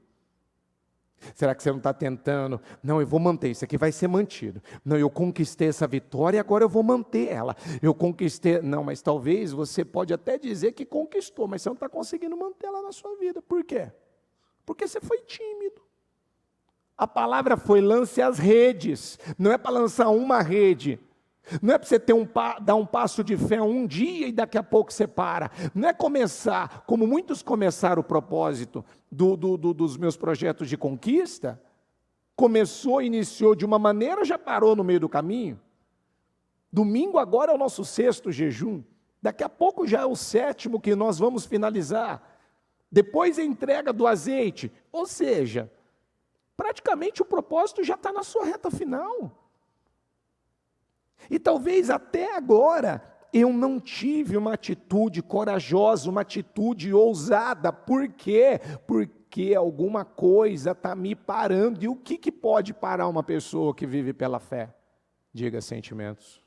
Será que você não está tentando, não, eu vou manter, isso aqui vai ser mantido. Não, eu conquistei essa vitória e agora eu vou manter ela. Eu conquistei, não, mas talvez você pode até dizer que conquistou, mas você não está conseguindo manter ela na sua vida. Por quê? Porque você foi tímido. A palavra foi lance as redes, não é para lançar uma rede, não é para você dar um passo de fé um dia e daqui a pouco você para, não é começar, como muitos começaram o propósito dos meus projetos de conquista, iniciou de uma maneira, já parou no meio do caminho. Domingo agora é o nosso 6º jejum, daqui a pouco já é o 7º que nós vamos finalizar, depois a entrega do azeite, ou seja, praticamente o propósito já está na sua reta final. E talvez até agora eu não tive uma atitude corajosa, uma atitude ousada. Por quê? Porque alguma coisa está me parando. E o que pode parar uma pessoa que vive pela fé? Diga sentimentos.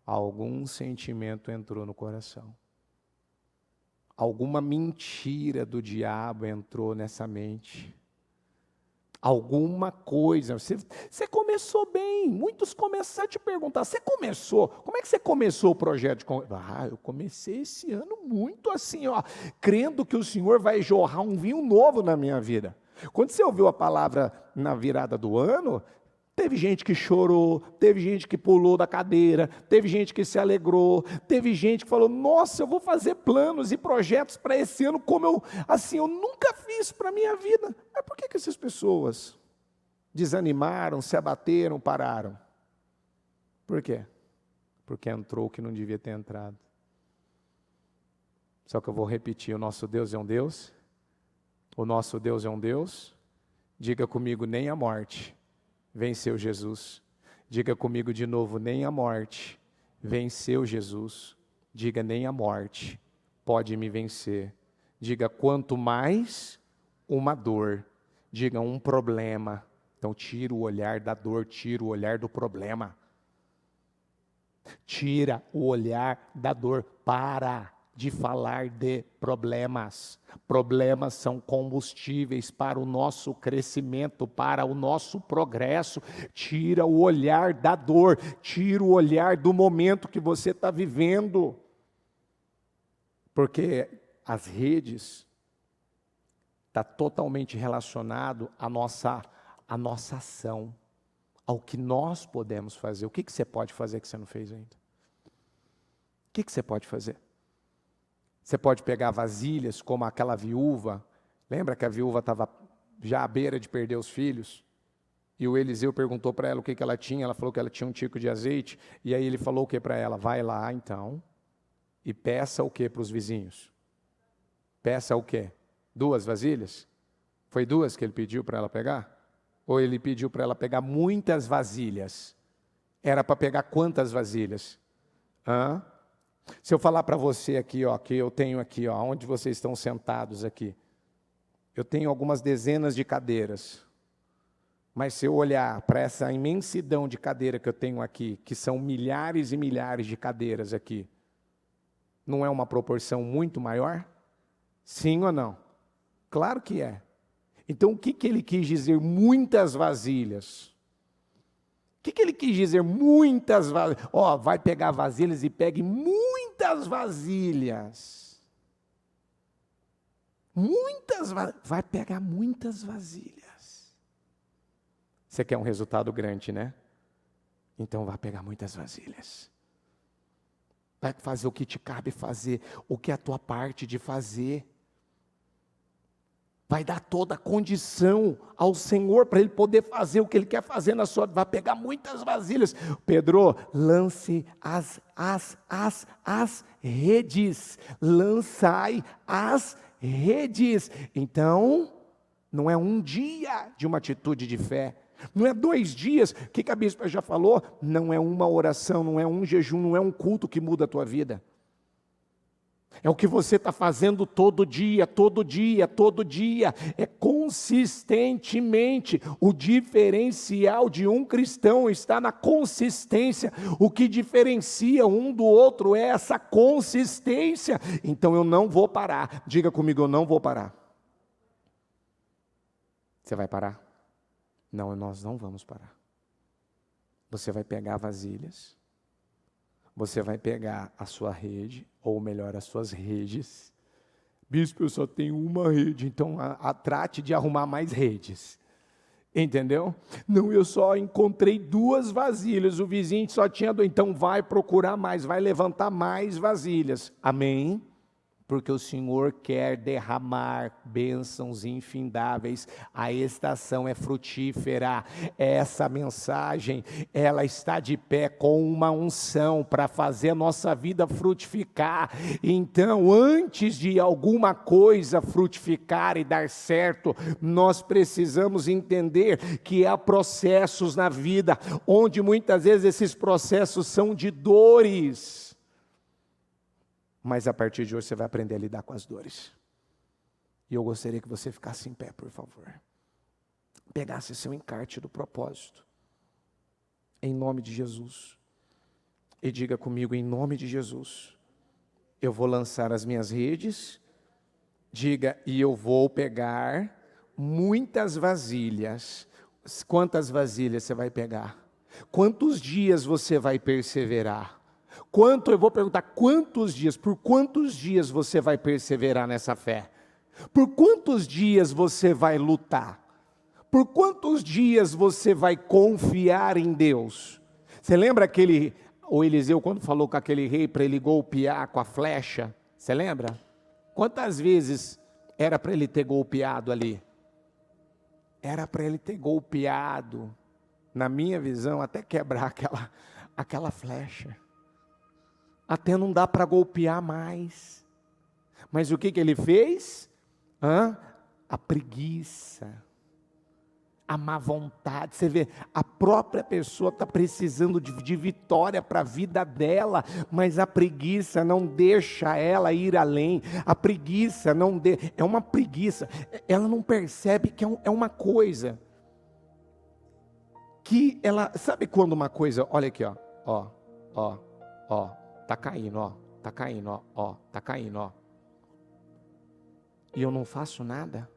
Algum sentimento entrou no coração. Alguma mentira do diabo entrou nessa mente. Alguma coisa, você começou bem, muitos começaram a te perguntar, você começou, como é que você começou o projeto? Eu comecei esse ano muito assim, crendo que o Senhor vai jorrar um vinho novo na minha vida. Quando você ouviu a palavra na virada do ano, teve gente que chorou, teve gente que pulou da cadeira, teve gente que se alegrou, teve gente que falou, nossa, eu vou fazer planos e projetos para esse ano como eu nunca fiz para a minha vida. Mas por que essas pessoas desanimaram, se abateram, pararam? Por quê? Porque entrou o que não devia ter entrado. Só que eu vou repetir, o nosso Deus é um Deus, o nosso Deus é um Deus, diga comigo, nem a morte venceu Jesus. Diga comigo de novo, nem a morte venceu Jesus. Diga, nem a morte pode me vencer. Diga, quanto mais uma dor. Diga, um problema. Então tira o olhar da dor, tira o olhar do problema. Tira o olhar da dor. Para de falar de problemas. Problemas são combustíveis para o nosso crescimento, para o nosso progresso. Tira o olhar da dor, tira o olhar do momento que você está vivendo. Porque as redes está totalmente relacionado à nossa ação, ao que nós podemos fazer. O que você pode fazer que você não fez ainda? O que você pode fazer? Você pode pegar vasilhas como aquela viúva. Lembra que a viúva estava já à beira de perder os filhos? E o Eliseu perguntou para ela o que ela tinha. Ela falou que ela tinha um tico de azeite. E aí ele falou o que para ela? Vai lá então e peça o que para os vizinhos? Peça o quê? 2 vasilhas? Foi 2 que ele pediu para ela pegar? Ou ele pediu para ela pegar muitas vasilhas? Era para pegar quantas vasilhas? Hã? Se eu falar para você aqui, ó, que eu tenho aqui, ó, onde vocês estão sentados aqui, eu tenho algumas dezenas de cadeiras. Mas se eu olhar para essa imensidão de cadeira que eu tenho aqui, que são milhares e milhares de cadeiras aqui, não é uma proporção muito maior? Sim ou não? Claro que é. Então o que ele quis dizer muitas vasilhas? O que ele quis dizer muitas vasilhas? Ó, vai pegar vasilhas e pegue muitas vasilhas. Vai pegar muitas vasilhas. Você quer um resultado grande, né? Então vai pegar muitas vasilhas. Vai fazer o que te cabe fazer, o que é a tua parte de fazer. Vai dar toda a condição ao Senhor para Ele poder fazer o que Ele quer fazer na sua vida. Vai pegar muitas vasilhas. Pedro, lance as redes. Lançai as redes. Então, não é um dia de uma atitude de fé. Não é 2 dias, o que a bispa já falou? Não é uma oração, não é um jejum, não é um culto que muda a tua vida. É o que você está fazendo todo dia, todo dia, todo dia. É consistentemente. O diferencial de um cristão está na consistência. O que diferencia um do outro é essa consistência. Então eu não vou parar. Diga comigo, eu não vou parar. Você vai parar? Não, nós não vamos parar. Você vai pegar vasilhas, você vai pegar a sua rede, ou melhor, as suas redes. Bispo, eu só tenho uma rede, então trate de arrumar mais redes. Entendeu? Não, eu só encontrei 2 vasilhas, o vizinho só tinha 2, então vai procurar mais, vai levantar mais vasilhas. Amém? Porque o Senhor quer derramar bênçãos infindáveis, a estação é frutífera, essa mensagem, ela está de pé com uma unção para fazer a nossa vida frutificar. Então, antes de alguma coisa frutificar e dar certo, nós precisamos entender que há processos na vida, onde muitas vezes esses processos são de dores. Mas a partir de hoje você vai aprender a lidar com as dores. E eu gostaria que você ficasse em pé, por favor. Pegasse seu encarte do propósito. Em nome de Jesus. E diga comigo, em nome de Jesus. Eu vou lançar as minhas redes. Diga, e eu vou pegar muitas vasilhas. Quantas vasilhas você vai pegar? Quantos dias você vai perseverar? Eu vou perguntar, quantos dias, por quantos dias você vai perseverar nessa fé? Por quantos dias você vai lutar? Por quantos dias você vai confiar em Deus? Você lembra o Eliseu quando falou com aquele rei para ele golpear com a flecha? Você lembra? Quantas vezes era para ele ter golpeado ali? Era para ele ter golpeado, na minha visão, até quebrar aquela flecha. Até não dá para golpear mais. Mas o que ele fez? A preguiça, a má vontade. Você vê, a própria pessoa está precisando de vitória para a vida dela, mas a preguiça não deixa ela ir além. A preguiça é uma preguiça. Ela não percebe que é uma coisa que ela, sabe quando uma coisa, olha aqui, ó, tá caindo, tá caindo, tá caindo, e eu não faço nada.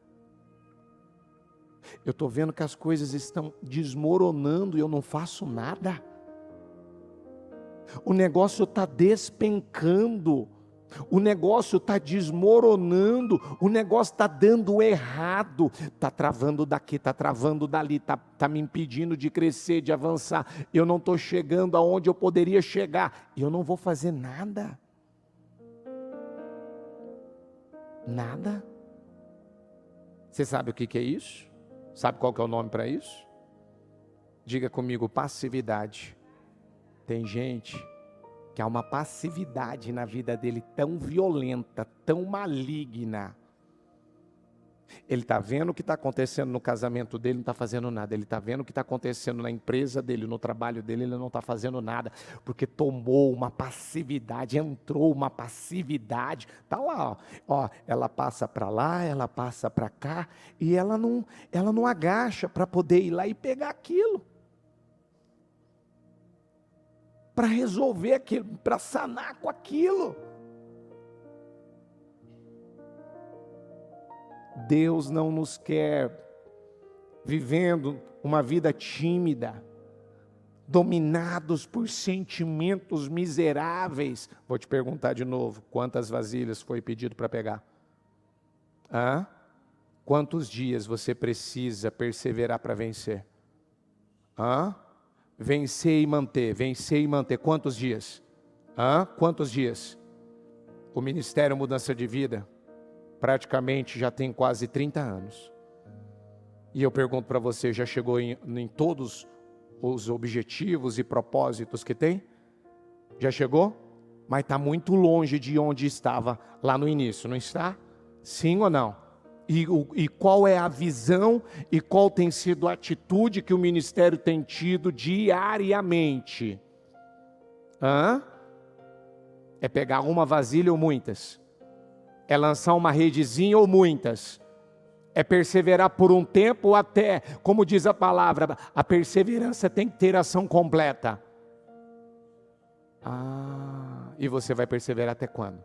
Eu estou vendo que as coisas estão desmoronando e eu não faço nada. O negócio está despencando, o negócio está desmoronando, o negócio está dando errado, está travando daqui, está travando dali, está me impedindo de crescer, de avançar. Eu não estou chegando aonde eu poderia chegar, e eu não vou fazer nada. Nada. Você sabe o que é isso? Sabe qual que é o nome para isso? Diga comigo, passividade. Tem gente que há uma passividade na vida dele tão violenta, tão maligna, Ele está vendo o que está acontecendo no casamento dele, não está fazendo nada. Ele está vendo o que está acontecendo na empresa dele, no trabalho dele, ele não está fazendo nada. Porque tomou uma passividade, entrou uma passividade. Está lá, ó, ela passa para lá, ela passa para cá, e ela não agacha para poder ir lá e pegar aquilo. Para resolver aquilo, para sanar com aquilo. Deus não nos quer vivendo uma vida tímida, dominados por sentimentos miseráveis. Vou te perguntar de novo, quantas vasilhas foi pedido para pegar? Quantos dias você precisa perseverar para vencer? Vencer e manter, quantos dias? Quantos dias? O Ministério Mudança de Vida praticamente já tem quase 30 anos. E eu pergunto para você, já chegou em todos os objetivos e propósitos que tem? Já chegou? Mas está muito longe de onde estava lá no início, não está? Sim ou não? E qual é a visão e qual tem sido a atitude que o ministério tem tido diariamente? É pegar uma vasilha ou muitas? É lançar uma redezinha ou muitas? É perseverar por um tempo até, como diz a palavra, a perseverança tem que ter ação completa. E você vai perseverar até quando?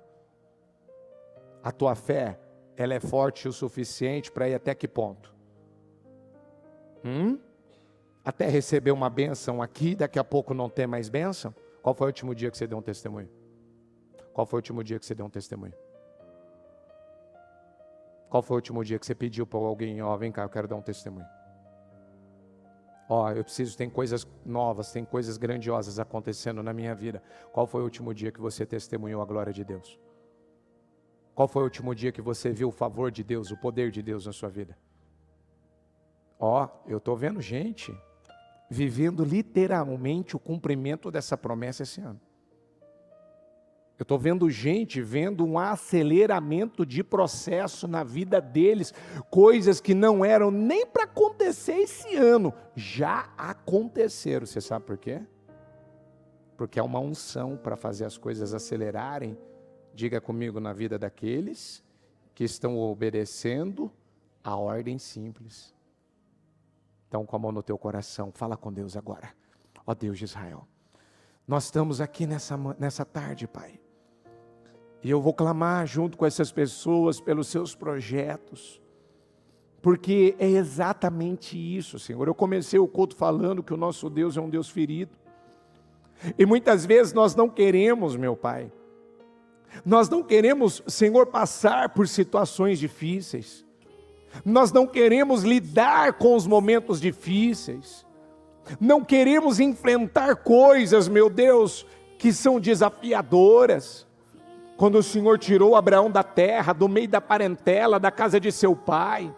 A tua fé, ela é forte o suficiente para ir até que ponto? Até receber uma bênção aqui, daqui a pouco não ter mais bênção? Qual foi o último dia que você deu um testemunho? Qual foi o último dia que você deu um testemunho? Qual foi o último dia que você pediu para alguém, vem cá, eu quero dar um testemunho? Eu preciso, tem coisas novas, tem coisas grandiosas acontecendo na minha vida. Qual foi o último dia que você testemunhou a glória de Deus? Qual foi o último dia que você viu o favor de Deus, o poder de Deus na sua vida? Eu estou vendo gente vivendo literalmente o cumprimento dessa promessa esse ano. Eu estou vendo gente vendo um aceleramento de processo na vida deles, coisas que não eram nem para acontecer esse ano, já aconteceram. Você sabe por quê? Porque é uma unção para fazer as coisas acelerarem. Diga comigo, na vida daqueles que estão obedecendo a ordem simples. Então, com a mão no teu coração, fala com Deus agora. Deus de Israel, nós estamos aqui nessa tarde, Pai. E eu vou clamar junto com essas pessoas pelos seus projetos. Porque é exatamente isso, Senhor. Eu comecei o culto falando que o nosso Deus é um Deus ferido. E muitas vezes nós não queremos, meu Pai. Nós não queremos, Senhor, passar por situações difíceis. Nós não queremos lidar com os momentos difíceis. Não queremos enfrentar coisas, meu Deus, que são desafiadoras. Quando o Senhor tirou Abraão da terra, do meio da parentela, da casa de seu pai,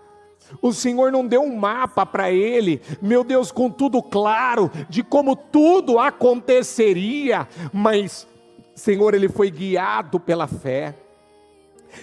o Senhor não deu um mapa para ele, meu Deus, com tudo claro, de como tudo aconteceria, mas, Senhor, ele foi guiado pela fé.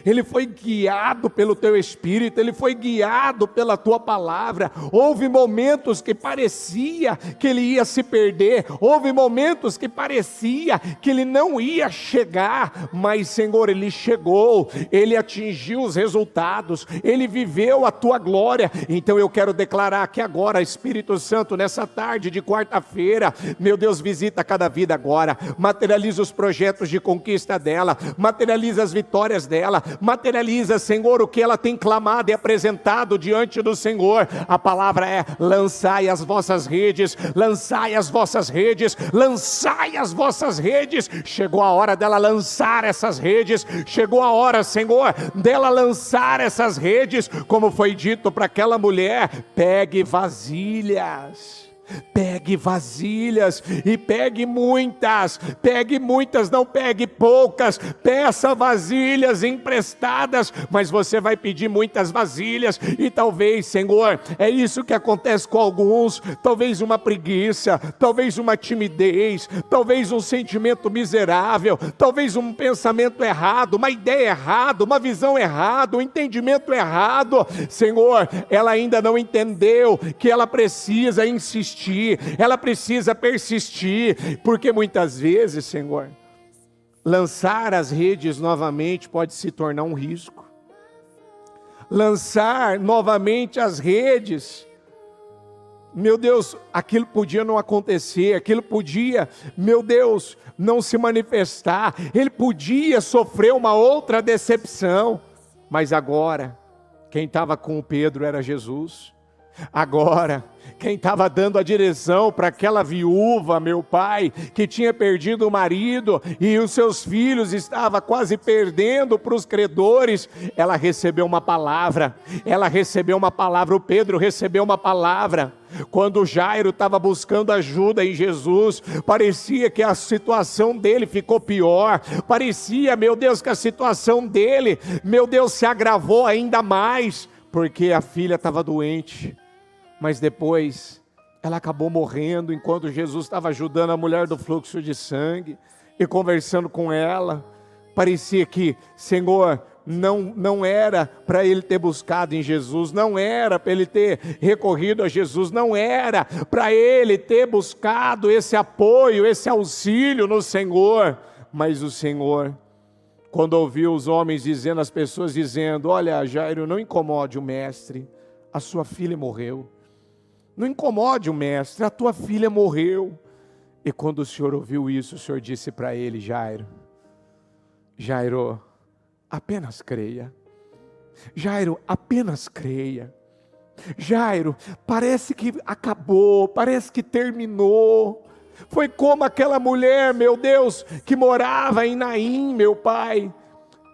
Ele foi guiado pelo teu Espírito, ele foi guiado pela tua palavra. Houve momentos que parecia que ele ia se perder, houve momentos que parecia que ele não ia chegar, mas, Senhor, ele chegou, ele atingiu os resultados, ele viveu a tua glória. Então eu quero declarar que agora, Espírito Santo, nessa tarde de quarta-feira, meu Deus, visita cada vida agora, materializa os projetos de conquista dela, materializa as vitórias dela, materializa, Senhor, o que ela tem clamado e apresentado diante do Senhor. A palavra é: lançai as vossas redes, lançai as vossas redes, lançai as vossas redes. Chegou a hora dela lançar essas redes, chegou a hora, Senhor, dela lançar essas redes, como foi dito para aquela mulher: pegue vasilhas. Pegue vasilhas e pegue muitas, não pegue poucas, peça vasilhas emprestadas, mas você vai pedir muitas vasilhas, e talvez, Senhor, é isso que acontece com alguns, talvez uma preguiça, talvez uma timidez, talvez um sentimento miserável, talvez um pensamento errado, uma ideia errada, uma visão errada, um entendimento errado. Senhor, ela ainda não entendeu que ela precisa insistir, ela precisa persistir, porque muitas vezes, Senhor, lançar as redes novamente pode se tornar um risco. Lançar novamente as redes, meu Deus, aquilo podia não acontecer, aquilo podia, meu Deus, não se manifestar, ele podia sofrer uma outra decepção, mas agora, quem estava com o Pedro era Jesus. Agora, quem estava dando a direção para aquela viúva, meu pai, que tinha perdido o marido e os seus filhos estava quase perdendo para os credores, ela recebeu uma palavra, o Pedro recebeu uma palavra. Quando Jairo estava buscando ajuda em Jesus, parecia que a situação dele ficou pior, parecia, meu Deus, que a situação dele, meu Deus, se agravou ainda mais, porque a filha estava doente. Mas depois, ela acabou morrendo, enquanto Jesus estava ajudando a mulher do fluxo de sangue, e conversando com ela, parecia que, Senhor, não era para ele ter buscado em Jesus, não era para ele ter recorrido a Jesus, não era para ele ter buscado esse apoio, esse auxílio no Senhor, mas o Senhor, quando ouviu os homens dizendo, as pessoas dizendo, olha, Jairo, não incomode o mestre, a sua filha morreu. Não incomode o mestre, a tua filha morreu. E quando o Senhor ouviu isso, o Senhor disse para ele, Jairo, apenas creia. Jairo, apenas creia. Jairo, parece que acabou, parece que terminou. Foi como aquela mulher, meu Deus, que morava em Naim, meu pai.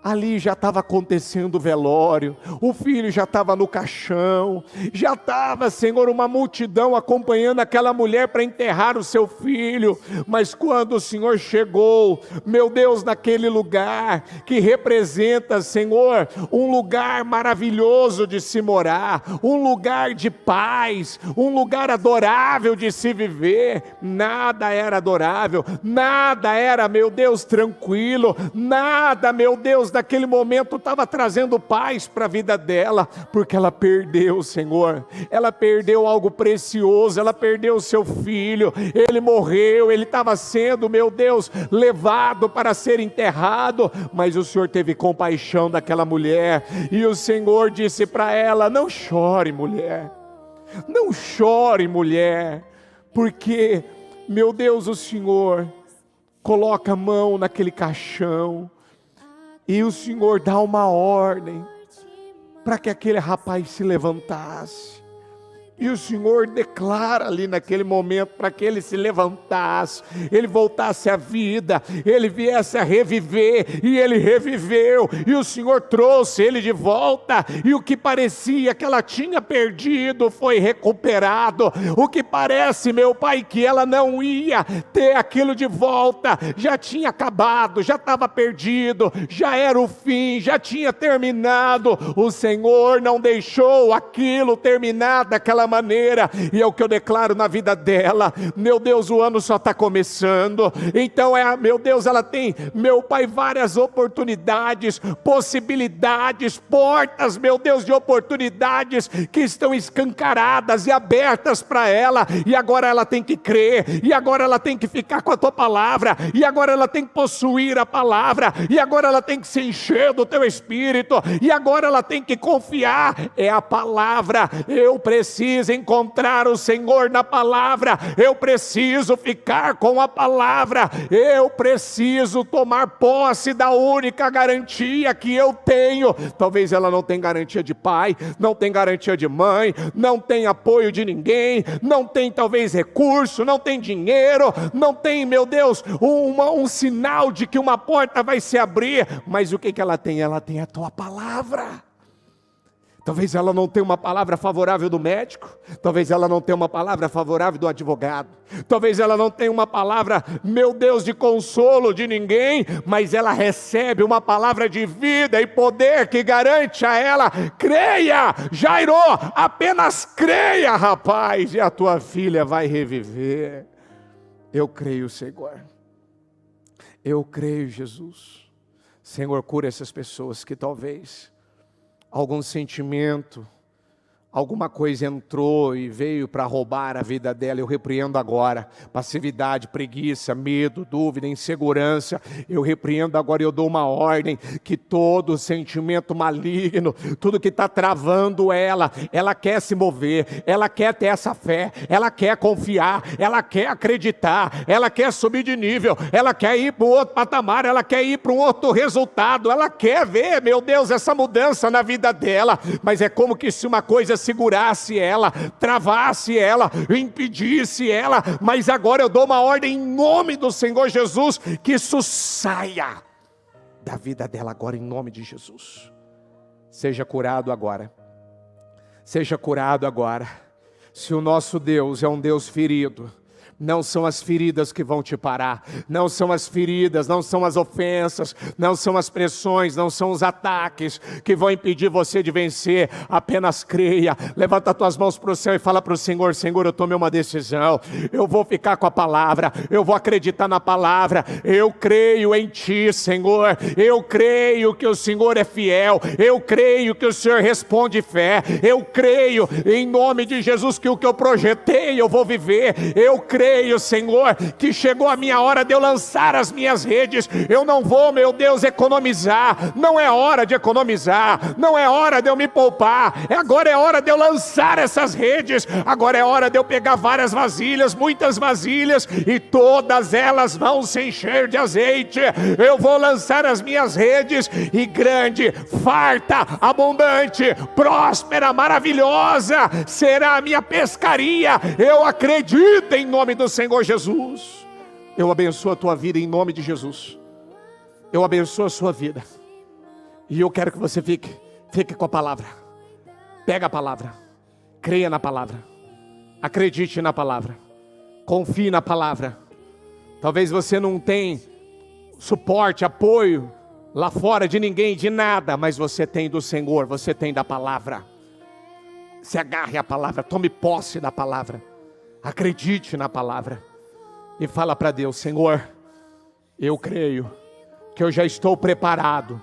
Ali já estava acontecendo o velório, o filho já estava no caixão, já estava, Senhor, uma multidão acompanhando aquela mulher para enterrar o seu filho, mas quando o Senhor chegou, meu Deus, naquele lugar que representa, Senhor, um lugar maravilhoso de se morar, um lugar de paz, um lugar adorável de se viver, nada era adorável, nada era, meu Deus, tranquilo, nada, meu Deus, naquele momento estava trazendo paz para a vida dela, porque ela perdeu, Senhor, ela perdeu algo precioso, ela perdeu o seu filho, ele morreu, ele estava sendo, meu Deus, levado para ser enterrado, mas o Senhor teve compaixão daquela mulher, e o Senhor disse para ela, não chore mulher, não chore mulher, porque, meu Deus, o Senhor coloca a mão naquele caixão, e o Senhor dá uma ordem para que aquele rapaz se levantasse. E o Senhor declara ali naquele momento para que ele se levantasse, ele voltasse à vida, ele viesse a reviver, e ele reviveu, e o Senhor trouxe ele de volta, e o que parecia que ela tinha perdido foi recuperado, o que parece, meu pai, que ela não ia ter aquilo de volta, já tinha acabado, já estava perdido, já era o fim, já tinha terminado, o Senhor não deixou aquilo terminar daquela maneira, e é o que eu declaro na vida dela. Meu Deus, o ano só está começando, então meu Deus, ela tem, meu pai, várias oportunidades, possibilidades, portas, meu Deus, de oportunidades que estão escancaradas e abertas para ela, e agora ela tem que crer, e agora ela tem que ficar com a tua palavra, e agora ela tem que possuir a palavra, e agora ela tem que se encher do teu espírito, e agora ela tem que confiar, é a palavra. Eu preciso encontrar o Senhor na palavra, eu preciso ficar com a palavra, eu preciso tomar posse da única garantia que eu tenho. Talvez ela não tenha garantia de pai, não tem garantia de mãe, não tem apoio de ninguém, não tem talvez recurso, não tem dinheiro, não tem, meu Deus, um sinal de que uma porta vai se abrir, mas o que ela tem? Ela tem a tua palavra. Talvez ela não tenha uma palavra favorável do médico. Talvez ela não tenha uma palavra favorável do advogado. Talvez ela não tenha uma palavra, meu Deus, de consolo de ninguém. Mas ela recebe uma palavra de vida e poder que garante a ela: creia, Jairo, apenas creia, rapaz, e a tua filha vai reviver. Eu creio, Senhor. Eu creio, Jesus. Senhor, cura essas pessoas que talvez algum sentimento, alguma coisa entrou e veio para roubar a vida dela. Eu repreendo agora passividade, preguiça, medo, dúvida, insegurança. Eu repreendo agora e eu dou uma ordem que todo sentimento maligno, tudo que está travando ela quer se mover, ela quer ter essa fé, ela quer confiar, ela quer acreditar, ela quer subir de nível, ela quer ir para um outro patamar, ela quer ir para um outro resultado, ela quer ver, meu Deus, essa mudança na vida dela. Mas é como que se uma coisa segurasse ela, travasse ela, impedisse ela. Mas agora eu dou uma ordem em nome do Senhor Jesus, que isso saia da vida dela agora, em nome de Jesus. Seja curado agora. Seja curado agora. Se o nosso Deus é um Deus ferido, não são as feridas que vão te parar, não são as feridas, não são as ofensas, não são as pressões, não são os ataques que vão impedir você de vencer. Apenas creia, levanta as tuas mãos para o céu e fala para o Senhor: Senhor, eu tomei uma decisão, eu vou ficar com a palavra, eu vou acreditar na palavra, eu creio em Ti, Senhor, eu creio que o Senhor é fiel, eu creio que o Senhor responde fé, eu creio em nome de Jesus que o que eu projetei eu vou viver, eu creio, Senhor, que chegou a minha hora de eu lançar as minhas redes. Eu não vou, meu Deus, economizar. Não é hora de economizar, não é hora de eu me poupar. Agora é hora de eu lançar essas redes. Agora é hora de eu pegar várias vasilhas, muitas vasilhas, e todas elas vão se encher de azeite. Eu vou lançar as minhas redes, e grande, farta, abundante, próspera, maravilhosa será a minha pescaria. Eu acredito em nome do Senhor Jesus. Eu abençoo a tua vida em nome de Jesus. Eu abençoo a sua vida. E eu quero que você fique com a palavra. Pega a palavra. Creia na palavra. Acredite na palavra. Confie na palavra. Talvez você não tenha suporte, apoio lá fora de ninguém, de nada, mas você tem do Senhor, você tem da palavra. Se agarre à palavra, tome posse da palavra. Acredite na palavra e fala para Deus: Senhor, eu creio que eu já estou preparado.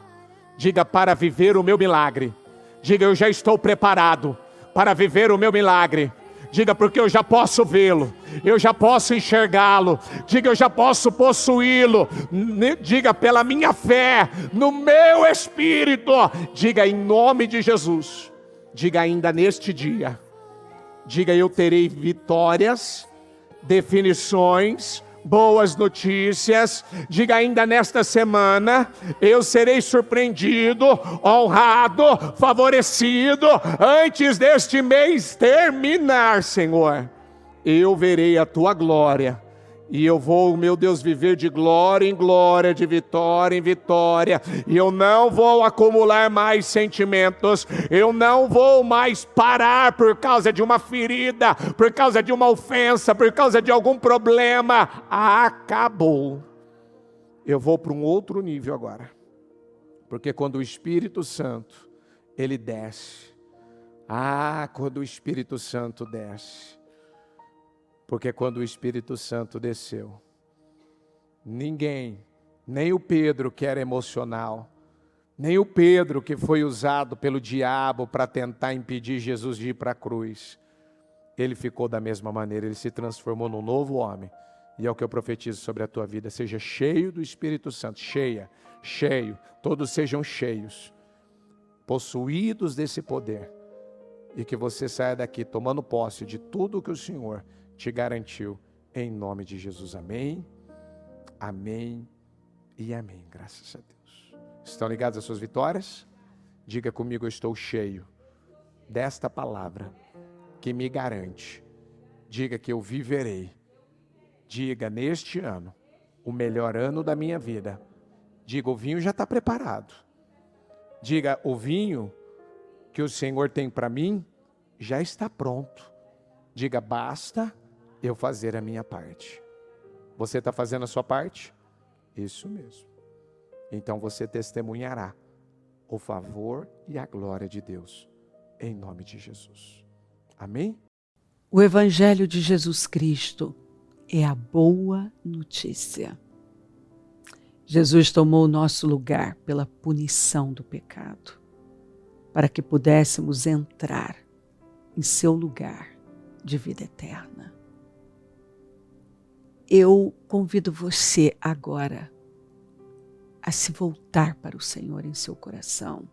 Diga: para viver o meu milagre. Diga: eu já estou preparado para viver o meu milagre. Diga: porque eu já posso vê-lo, eu já posso enxergá-lo. Diga: eu já posso possuí-lo. Diga: pela minha fé no meu espírito. Diga: em nome de Jesus. Diga: ainda neste dia. Diga: eu terei vitórias, definições, boas notícias. Diga: ainda nesta semana eu serei surpreendido, honrado, favorecido. Antes deste mês terminar, Senhor, eu verei a tua glória. E eu vou, meu Deus, viver de glória em glória, de vitória em vitória. E eu não vou acumular mais sentimentos. Eu não vou mais parar por causa de uma ferida, por causa de uma ofensa, por causa de algum problema. Acabou. Eu vou para um outro nível agora. Porque quando o Espírito Santo, ele desce. Quando o Espírito Santo desce. Porque quando o Espírito Santo desceu, ninguém, nem o Pedro que era emocional, nem o Pedro que foi usado pelo diabo para tentar impedir Jesus de ir para a cruz, ele ficou da mesma maneira, ele se transformou num novo homem. E é o que eu profetizo sobre a tua vida: seja cheio do Espírito Santo, cheio, todos sejam cheios, possuídos desse poder, e que você saia daqui tomando posse de tudo que o Senhor te garantiu, em nome de Jesus. Amém, amém e amém. Graças a Deus. Estão ligados às suas vitórias? Diga comigo: eu estou cheio desta palavra que me garante. Diga que eu viverei. Diga: neste ano, o melhor ano da minha vida. Diga: o vinho já está preparado. Diga: o vinho que o Senhor tem para mim já está pronto. Diga, basta eu fazer a minha parte. Você está fazendo a sua parte? Isso mesmo. Então você testemunhará o favor e a glória de Deus, em nome de Jesus. Amém? O Evangelho de Jesus Cristo é a boa notícia. Jesus tomou o nosso lugar pela punição do pecado, para que pudéssemos entrar em seu lugar de vida eterna. Eu convido você agora a se voltar para o Senhor em seu coração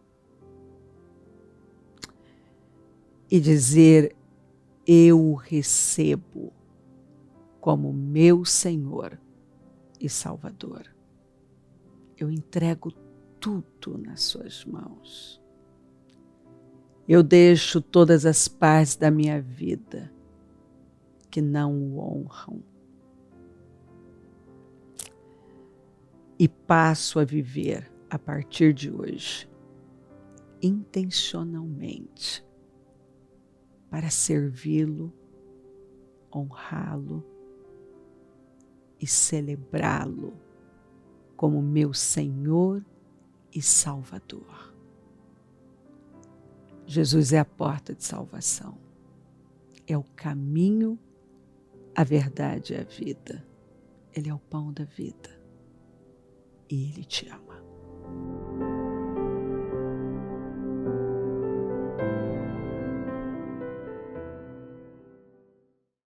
e dizer: eu o recebo como meu Senhor e Salvador. Eu entrego tudo nas suas mãos. Eu deixo todas as partes da minha vida que não o honram e passo a viver a partir de hoje intencionalmente para servi-lo, honrá-lo e celebrá-lo como meu Senhor e Salvador. Jesus é a porta de salvação, é o caminho, a verdade e a vida. Ele é o pão da vida e Ele te ama.